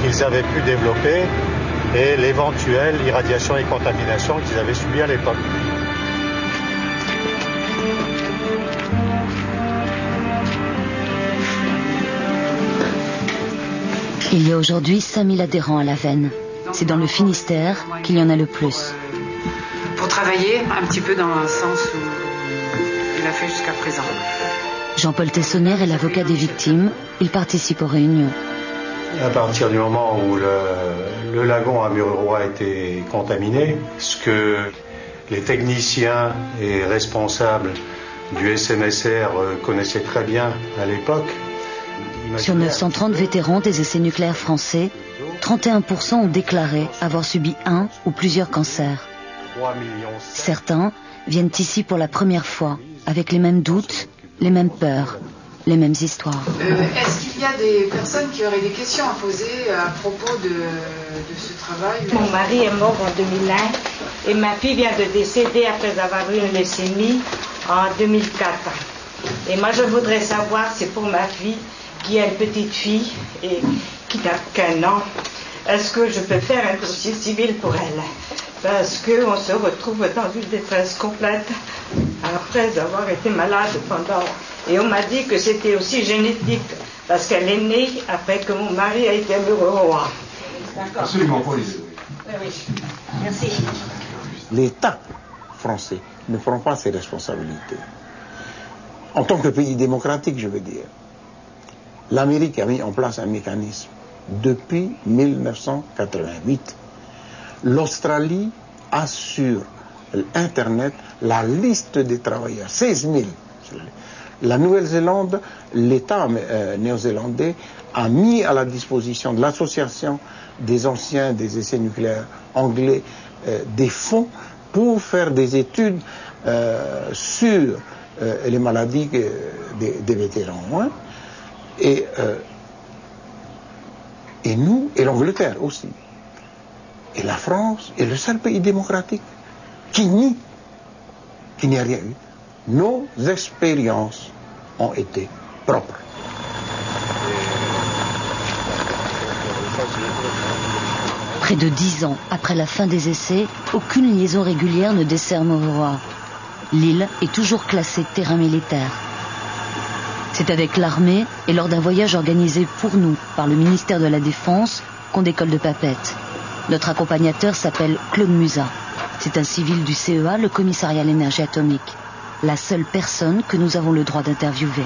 qu'ils avaient pu développer et l'éventuelle irradiation et contamination qu'ils avaient subies à l'époque. Il y a aujourd'hui 5000 adhérents à l'AVEN. C'est dans le Finistère qu'il y en a le plus. Pour travailler un petit peu dans le sens où il a fait jusqu'à présent. Jean-Paul Tessonner est l'avocat des victimes. Il participe aux réunions. À partir du moment où le lagon à Mururoa a été contaminé, ce que les techniciens et responsables du SMSR connaissaient très bien à l'époque. Sur 930 vétérans des essais nucléaires français, 31% ont déclaré avoir subi un ou plusieurs cancers. Certains viennent ici pour la première fois, avec les mêmes doutes, les mêmes peurs, les mêmes histoires. Est-ce qu'il y a des personnes qui auraient des questions à poser à propos de ce travail? Mon mari est mort en 2001 et ma fille vient de décéder après avoir eu une leucémie en 2004. Et moi je voudrais savoir, c'est pour ma fille qui a une petite fille et qui n'a qu'1 an, est-ce que je peux faire un dossier civil pour elle? Parce qu'on se retrouve dans une détresse complète après avoir été malade pendant... Et on m'a dit que c'était aussi génétique, parce qu'elle est née après que mon mari a été à Mururoa. Absolument, oui. Oui, merci. L'État français ne prend pas ses responsabilités. En tant que pays démocratique, je veux dire. L'Amérique a mis en place un mécanisme depuis 1988. L'Australie a sur Internet la liste des travailleurs, 16 000. La Nouvelle-Zélande, l'État néo-zélandais a mis à la disposition de l'association des anciens des essais nucléaires anglais des fonds pour faire des études sur les maladies des vétérans. Hein. Et nous, et l'Angleterre aussi. Et la France est le seul pays démocratique qui nie qu'il n'y a rien eu. Nos expériences ont été propres. Près de 10 ans après la fin des essais, aucune liaison régulière ne dessert Mururoa. L'île est toujours classée terrain militaire. C'est avec l'armée et lors d'un voyage organisé pour nous par le ministère de la Défense qu'on décolle de Papeete. Notre accompagnateur s'appelle Claude Musat. C'est un civil du CEA, le commissariat à l'énergie atomique. La seule personne que nous avons le droit d'interviewer.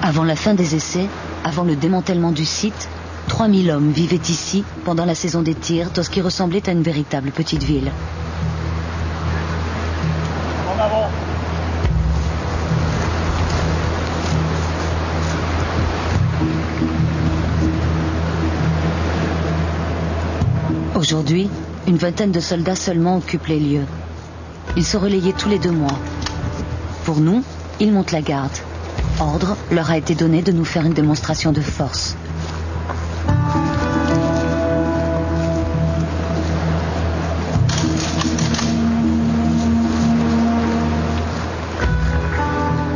Avant la fin des essais, avant le démantèlement du site, 3000 hommes vivaient ici pendant la saison des tirs dans ce qui ressemblait à une véritable petite ville. En avant. Aujourd'hui, une vingtaine de soldats seulement occupent les lieux. Ils sont relayés tous les 2 mois. Pour nous, ils montent la garde. Ordre leur a été donné de nous faire une démonstration de force.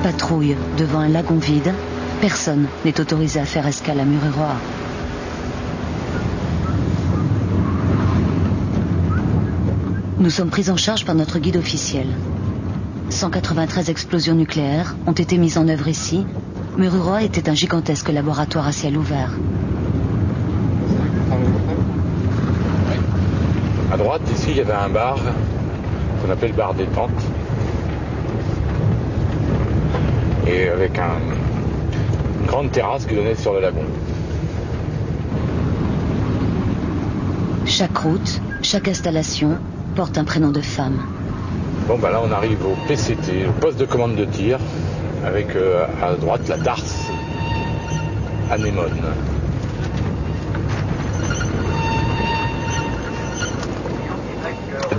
Patrouille devant un lagon vide, personne n'est autorisé à faire escale à Mururoa. Nous sommes pris en charge par notre guide officiel. 193 explosions nucléaires ont été mises en œuvre ici. Mururoa était un gigantesque laboratoire à ciel ouvert. À droite, ici, il y avait un bar qu'on appelle bar détente. Et avec une grande terrasse qui donnait sur le lagon. Chaque route, chaque installation porte un prénom de femme. Bon, bah là, on arrive au PCT, le poste de commande de tir, avec à droite la darse anémone.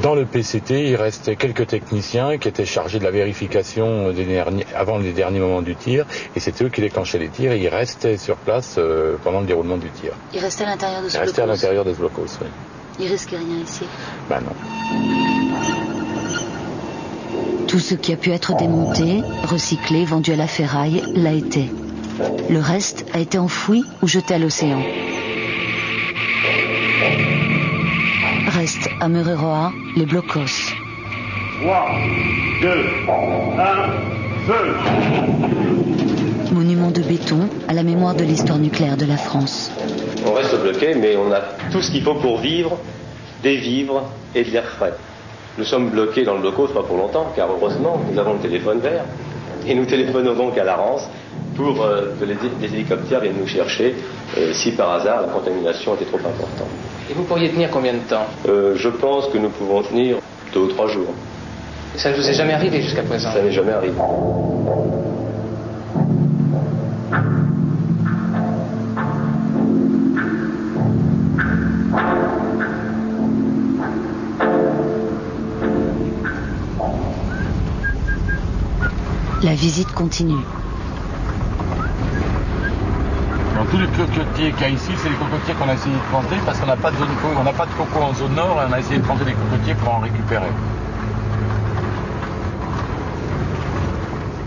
Dans le PCT, il restait quelques techniciens qui étaient chargés de la vérification avant les derniers moments du tir, et c'était eux qui déclenchaient les tirs, et ils restaient sur place pendant le déroulement du tir. Ils restaient à l'intérieur de ce blocos. Ils restaient à l'intérieur des blocos, oui. Ils risquaient rien ici? Ben non. Tout ce qui a pu être démonté, recyclé, vendu à la ferraille, l'a été. Le reste a été enfoui ou jeté à l'océan. Reste à Mururoa les blocos. 3, 2, 1, feu! Monument de béton à la mémoire de l'histoire nucléaire de la France. On reste bloqué, mais on a tout ce qu'il faut pour vivre, des vivres et de l'air frais. Nous sommes bloqués dans le blocos, pas pour longtemps, car heureusement, nous avons le téléphone vert. Et nous téléphonons donc à la Rance pour que les hélicoptères viennent nous chercher si par hasard la contamination était trop importante. Et vous pourriez tenir combien de temps? Je pense que nous pouvons tenir 2 ou 3 jours. Ça ne vous est jamais arrivé jusqu'à présent? Ça n'est jamais arrivé. La visite continue. Dans tous les cocotiers qu'il y a ici, c'est les cocotiers qu'on a essayé de planter parce qu'on n'a pas de coco en zone nord et on a essayé de planter des cocotiers pour en récupérer.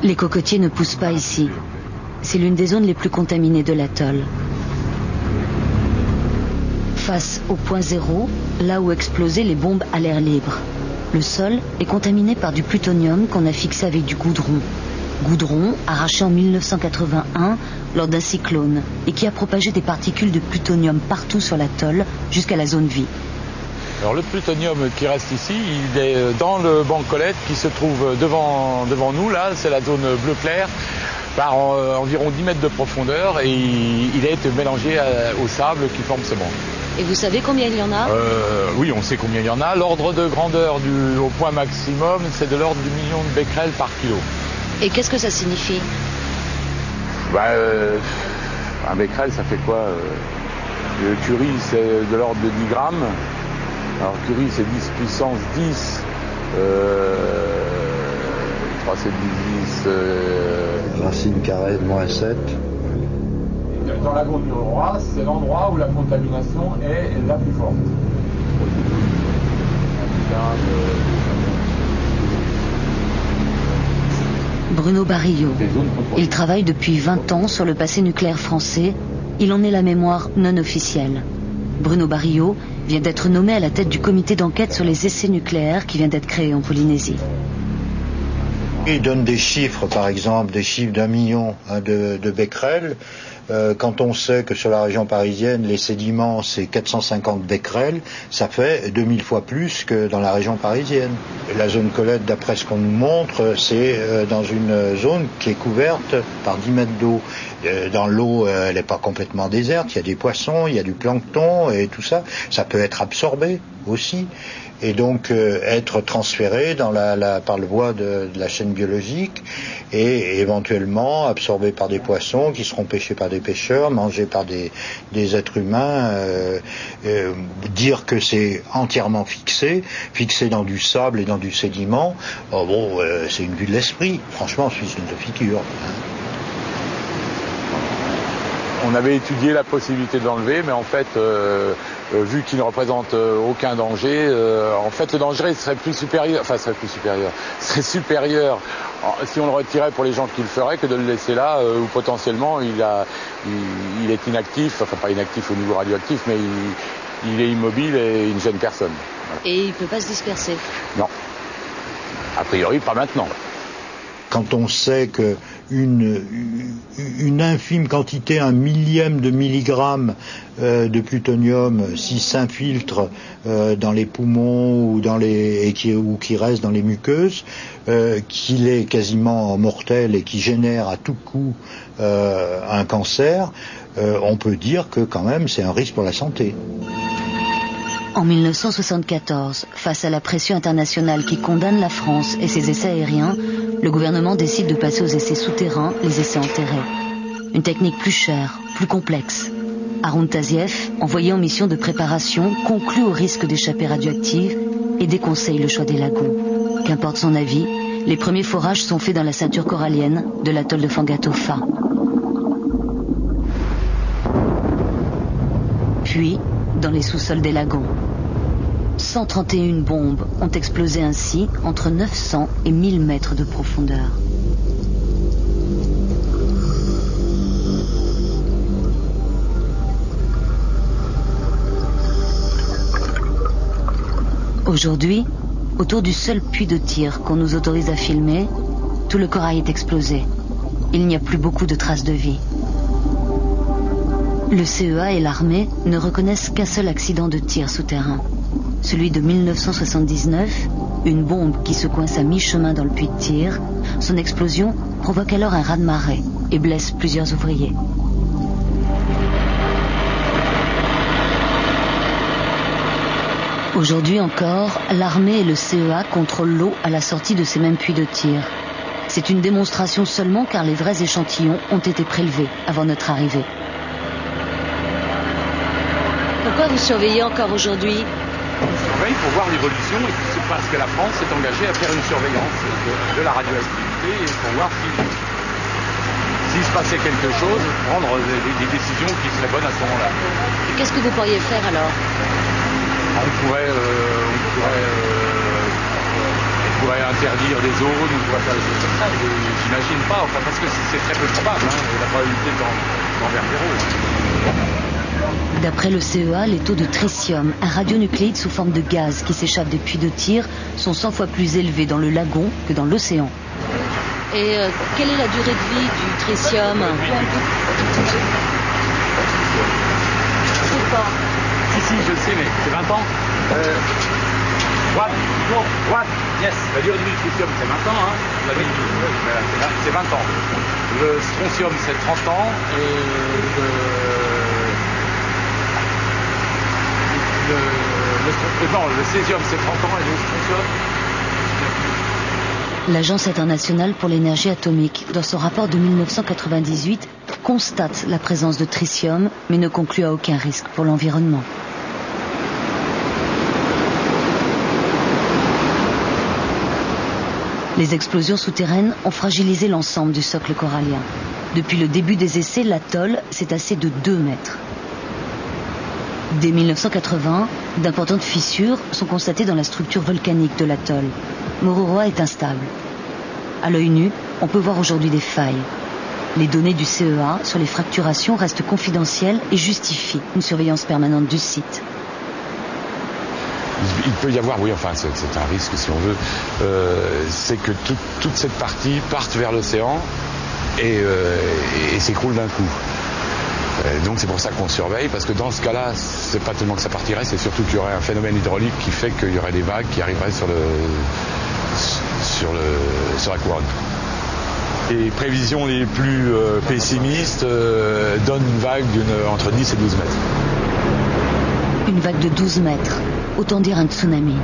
Les cocotiers ne poussent pas ici. C'est l'une des zones les plus contaminées de l'atoll. Face au point zéro, là où explosaient les bombes à l'air libre. Le sol est contaminé par du plutonium qu'on a fixé avec du goudron. Goudron arraché en 1981 lors d'un cyclone et qui a propagé des particules de plutonium partout sur l'atoll jusqu'à la zone vie. Alors le plutonium qui reste ici, il est dans le banc Colette qui se trouve devant nous, là, c'est la zone bleu clair, par environ 10 mètres de profondeur et il a été mélangé au sable qui forme ce banc. Et vous savez combien il y en a? Oui, on sait combien il y en a. L'ordre de grandeur au point maximum, c'est de l'ordre du million de becquerels par kilo. Et qu'est-ce que ça signifie? Un becquerel, ça fait quoi Le curie, c'est de l'ordre de 10 grammes. Alors curie, c'est 10 puissance 10. 3, c'est 10. Racine carrée de -7. Dans la lagon du Roi, c'est l'endroit où la contamination est la plus forte. Bruno Barillot. Il travaille depuis 20 ans sur le passé nucléaire français. Il en est la mémoire non officielle. Bruno Barillot vient d'être nommé à la tête du comité d'enquête sur les essais nucléaires qui vient d'être créé en Polynésie. Il donne des chiffres, par exemple, des chiffres d'1 million de becquerels. Quand on sait que sur la région parisienne, les sédiments, c'est 450 becquerels, ça fait 2000 fois plus que dans la région parisienne. Et la zone Colette, d'après ce qu'on nous montre, c'est dans une zone qui est couverte par 10 mètres d'eau. Dans l'eau, elle n'est pas complètement déserte, il y a des poissons, il y a du plancton et tout ça. Ça peut être absorbé aussi. Et donc être transféré par le voie de la chaîne biologique et éventuellement absorbé par des poissons qui seront pêchés par des pêcheurs, mangés par des êtres humains. Dire que c'est entièrement fixé dans du sable et dans du sédiment, c'est une vue de l'esprit. Franchement, je suis une de figure. On avait étudié la possibilité de l'enlever, mais en fait, vu qu'il ne représente aucun danger, en fait le danger serait supérieur si on le retirait pour les gens qui le feraient que de le laisser là, où potentiellement il est inactif, enfin pas inactif au niveau radioactif, mais il est immobile et il ne gêne personne. Voilà. Et il ne peut pas se disperser? Non. A priori, pas maintenant. Quand on sait que une infime quantité, 1 millième de milligramme de plutonium, s'il s'infiltre dans les poumons ou qui reste dans les muqueuses, qu'il est quasiment mortel et qui génère à tout coup un cancer, on peut dire que quand même c'est un risque pour la santé. En 1974, face à la pression internationale qui condamne la France et ses essais aériens, le gouvernement décide de passer aux essais souterrains, les essais enterrés. Une technique plus chère, plus complexe. Haroun Tazieff, envoyé en mission de préparation, conclut au risque d'échappée radioactive et déconseille le choix des lagons. Qu'importe son avis, les premiers forages sont faits dans la ceinture corallienne de l'atoll de Fangatofa. Puis, dans les sous-sols des lagons. 131 bombes ont explosé ainsi entre 900 et 1000 mètres de profondeur. Aujourd'hui, autour du seul puits de tir qu'on nous autorise à filmer, tout le corail est explosé. Il n'y a plus beaucoup de traces de vie. Le CEA et l'armée ne reconnaissent qu'un seul accident de tir souterrain. Celui de 1979, une bombe qui se coince à mi-chemin dans le puits de tir. Son explosion provoque alors un raz-de-marée et blesse plusieurs ouvriers. Aujourd'hui encore, l'armée et le CEA contrôlent l'eau à la sortie de ces mêmes puits de tir. C'est une démonstration seulement car les vrais échantillons ont été prélevés avant notre arrivée. Pourquoi vous surveillez encore aujourd'hui ? On surveille pour voir l'évolution et parce que la France s'est engagée à faire une surveillance de la radioactivité et pour voir s'il se passait quelque chose, prendre des décisions qui seraient bonnes à ce moment-là. Qu'est-ce que vous pourriez faire alors ? On pourrait interdire des zones, on pourrait faire des choses comme ça. J'imagine pas, parce que c'est très peu probable, la probabilité d'en vers zéro. D'après le CEA, les taux de tritium, un radionucléide sous forme de gaz qui s'échappe des puits de tir, sont 100 fois plus élevés dans le lagon que dans l'océan. Et quelle est la durée de vie du tritium ? Si, je sais, mais c'est 20 ans. What? Yes. La durée de vie du tritium, c'est 20 ans, c'est 20 ans. Le strontium, c'est 30 ans, et le césium, c'est 30 ans, et le strontium... L'Agence internationale pour l'énergie atomique, dans son rapport de 1998, constate la présence de tritium, mais ne conclut à aucun risque pour l'environnement. Les explosions souterraines ont fragilisé l'ensemble du socle corallien. Depuis le début des essais, l'atoll s'est tassé de 2 mètres. Dès 1980, d'importantes fissures sont constatées dans la structure volcanique de l'atoll. Mururoa est instable. À l'œil nu, on peut voir aujourd'hui des failles. Les données du CEA sur les fracturations restent confidentielles et justifient une surveillance permanente du site. Il peut y avoir, oui, enfin c'est un risque si on veut, c'est que toute cette partie parte vers l'océan et s'écroule d'un coup. Donc c'est pour ça qu'on surveille, parce que dans ce cas-là, c'est pas tellement que ça partirait, c'est surtout qu'il y aurait un phénomène hydraulique qui fait qu'il y aurait des vagues qui arriveraient sur la couronne. Les prévisions les plus pessimistes donnent une vague entre 10 et 12 mètres. Une vague de 12 mètres, autant dire un tsunami.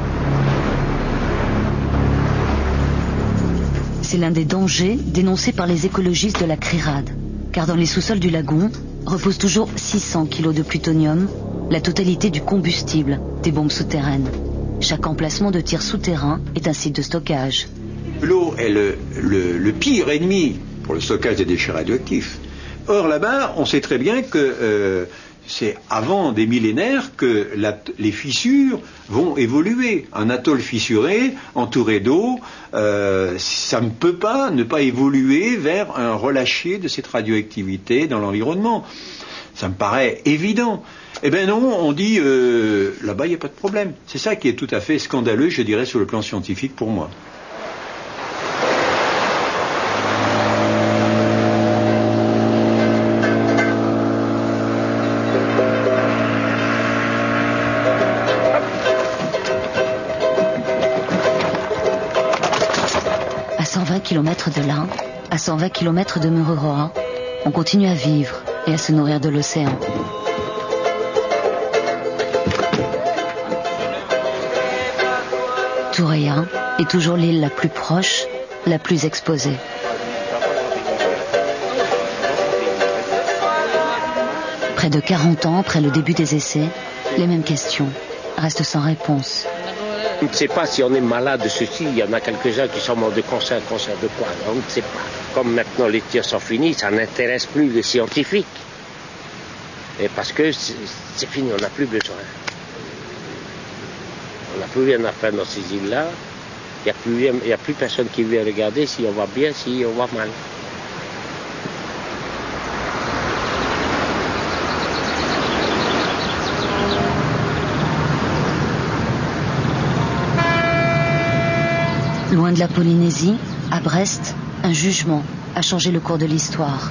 C'est l'un des dangers dénoncés par les écologistes de la CRIRAD, car dans les sous-sols du lagon repose toujours 600 kilos de plutonium, la totalité du combustible des bombes souterraines. Chaque emplacement de tir souterrain est un site de stockage. L'eau est le pire ennemi pour le stockage des déchets radioactifs. Or là-bas, on sait très bien que c'est avant des millénaires que les fissures vont évoluer. Un atoll fissuré, entouré d'eau, ça ne peut pas ne pas évoluer vers un relâché de cette radioactivité dans l'environnement. Ça me paraît évident. Eh bien non, on dit là-bas il n'y a pas de problème. C'est ça qui est tout à fait scandaleux, je dirais, sur le plan scientifique pour moi. À 120 km de là, à 120 km de Mururoa, on continue à vivre et à se nourrir de l'océan. Tureia est toujours l'île la plus proche, la plus exposée. Près de 40 ans après le début des essais, les mêmes questions restent sans réponse. On ne sait pas si on est malade de ceci. Il y en a quelques-uns qui sont morts de cancer de quoi. On ne sait pas. Comme maintenant les tirs sont finis, ça n'intéresse plus les scientifiques. Et parce que c'est fini, on n'a plus besoin. On n'a plus rien à faire dans ces îles-là. Il n'y a plus personne qui vient regarder si on va bien, si on va mal. Loin de la Polynésie, à Brest, un jugement a changé le cours de l'histoire.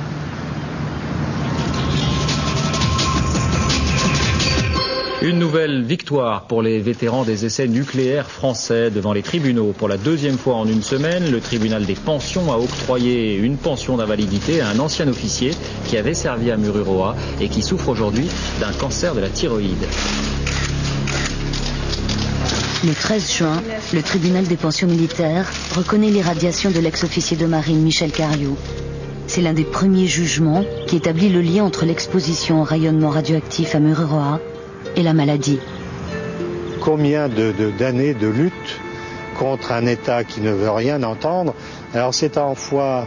Une nouvelle victoire pour les vétérans des essais nucléaires français devant les tribunaux. Pour la 2e fois en une semaine, le tribunal des pensions a octroyé une pension d'invalidité à un ancien officier qui avait servi à Mururoa et qui souffre aujourd'hui d'un cancer de la thyroïde. Le 13 juin, le tribunal des pensions militaires reconnaît l'irradiation de l'ex-officier de marine Michel Cariou. C'est l'un des premiers jugements qui établit le lien entre l'exposition au rayonnement radioactif à Mururoa et la maladie. Combien d'années de lutte contre un État qui ne veut rien entendre. Alors c'est à la fois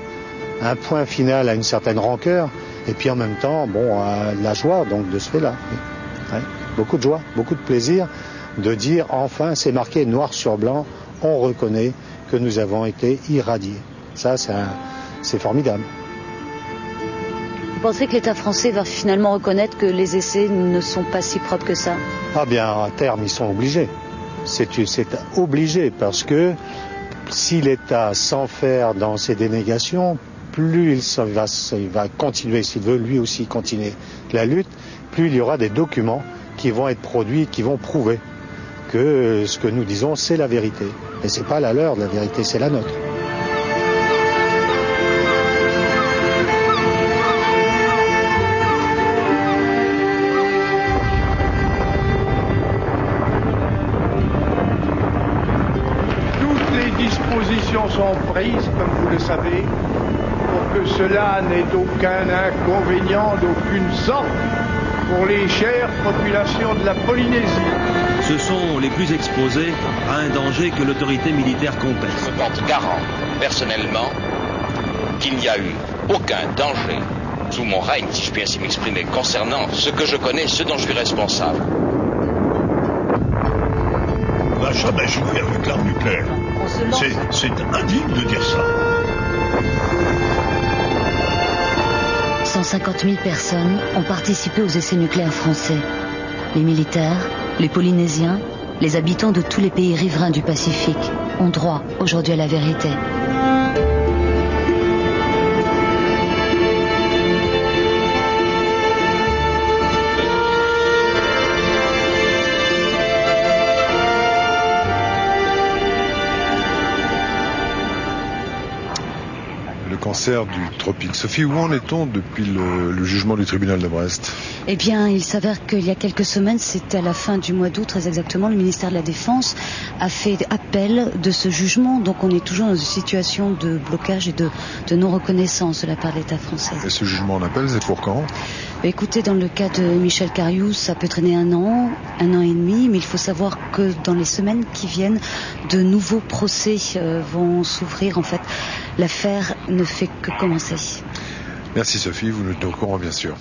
un point final à une certaine rancœur et puis en même temps, la joie donc de ce fait-là. Ouais. Beaucoup de joie, beaucoup de plaisir de dire enfin c'est marqué noir sur blanc, on reconnaît que nous avons été irradiés. Ça, c'est formidable. Vous pensez que l'État français va finalement reconnaître que les essais ne sont pas si propres que ça? Ah bien, à terme, ils sont obligés. C'est obligé parce que si l'État s'enferme dans ses dénégations, plus il va continuer, s'il veut lui aussi continuer la lutte, plus il y aura des documents qui vont être produits, qui vont prouver que ce que nous disons, c'est la vérité. Et c'est pas la leur, la vérité, c'est la nôtre. Toutes les dispositions sont prises, comme vous le savez, pour que cela n'ait aucun inconvénient d'aucune sorte pour les chères populations de la Polynésie. Ce sont les plus exposés à un danger que l'autorité militaire conteste. Je porte garant, personnellement, qu'il n'y a eu aucun danger sous mon règne, si je puis ainsi m'exprimer, concernant ce que je connais, ce dont je suis responsable. On n'a jamais joué avec l'arme nucléaire. C'est indigne de dire ça. 150 000 personnes ont participé aux essais nucléaires français. Les militaires, les Polynésiens, les habitants de tous les pays riverains du Pacifique ont droit aujourd'hui à la vérité. Cancer du tropique. Sophie, où en est-on depuis le jugement du tribunal de Brest? Eh bien, il s'avère qu'il y a quelques semaines, c'était à la fin du mois d'août, très exactement, le ministère de la Défense a fait appel de ce jugement. Donc on est toujours dans une situation de blocage et de non-reconnaissance de la part de l'État français. Et ce jugement en appel, c'est pour quand? Écoutez, dans le cas de Michel Cariou, ça peut traîner un an et demi, mais il faut savoir que dans les semaines qui viennent, de nouveaux procès vont s'ouvrir. En fait, l'affaire ne fait que commencer. Merci Sophie, vous nous tenez au courant bien sûr.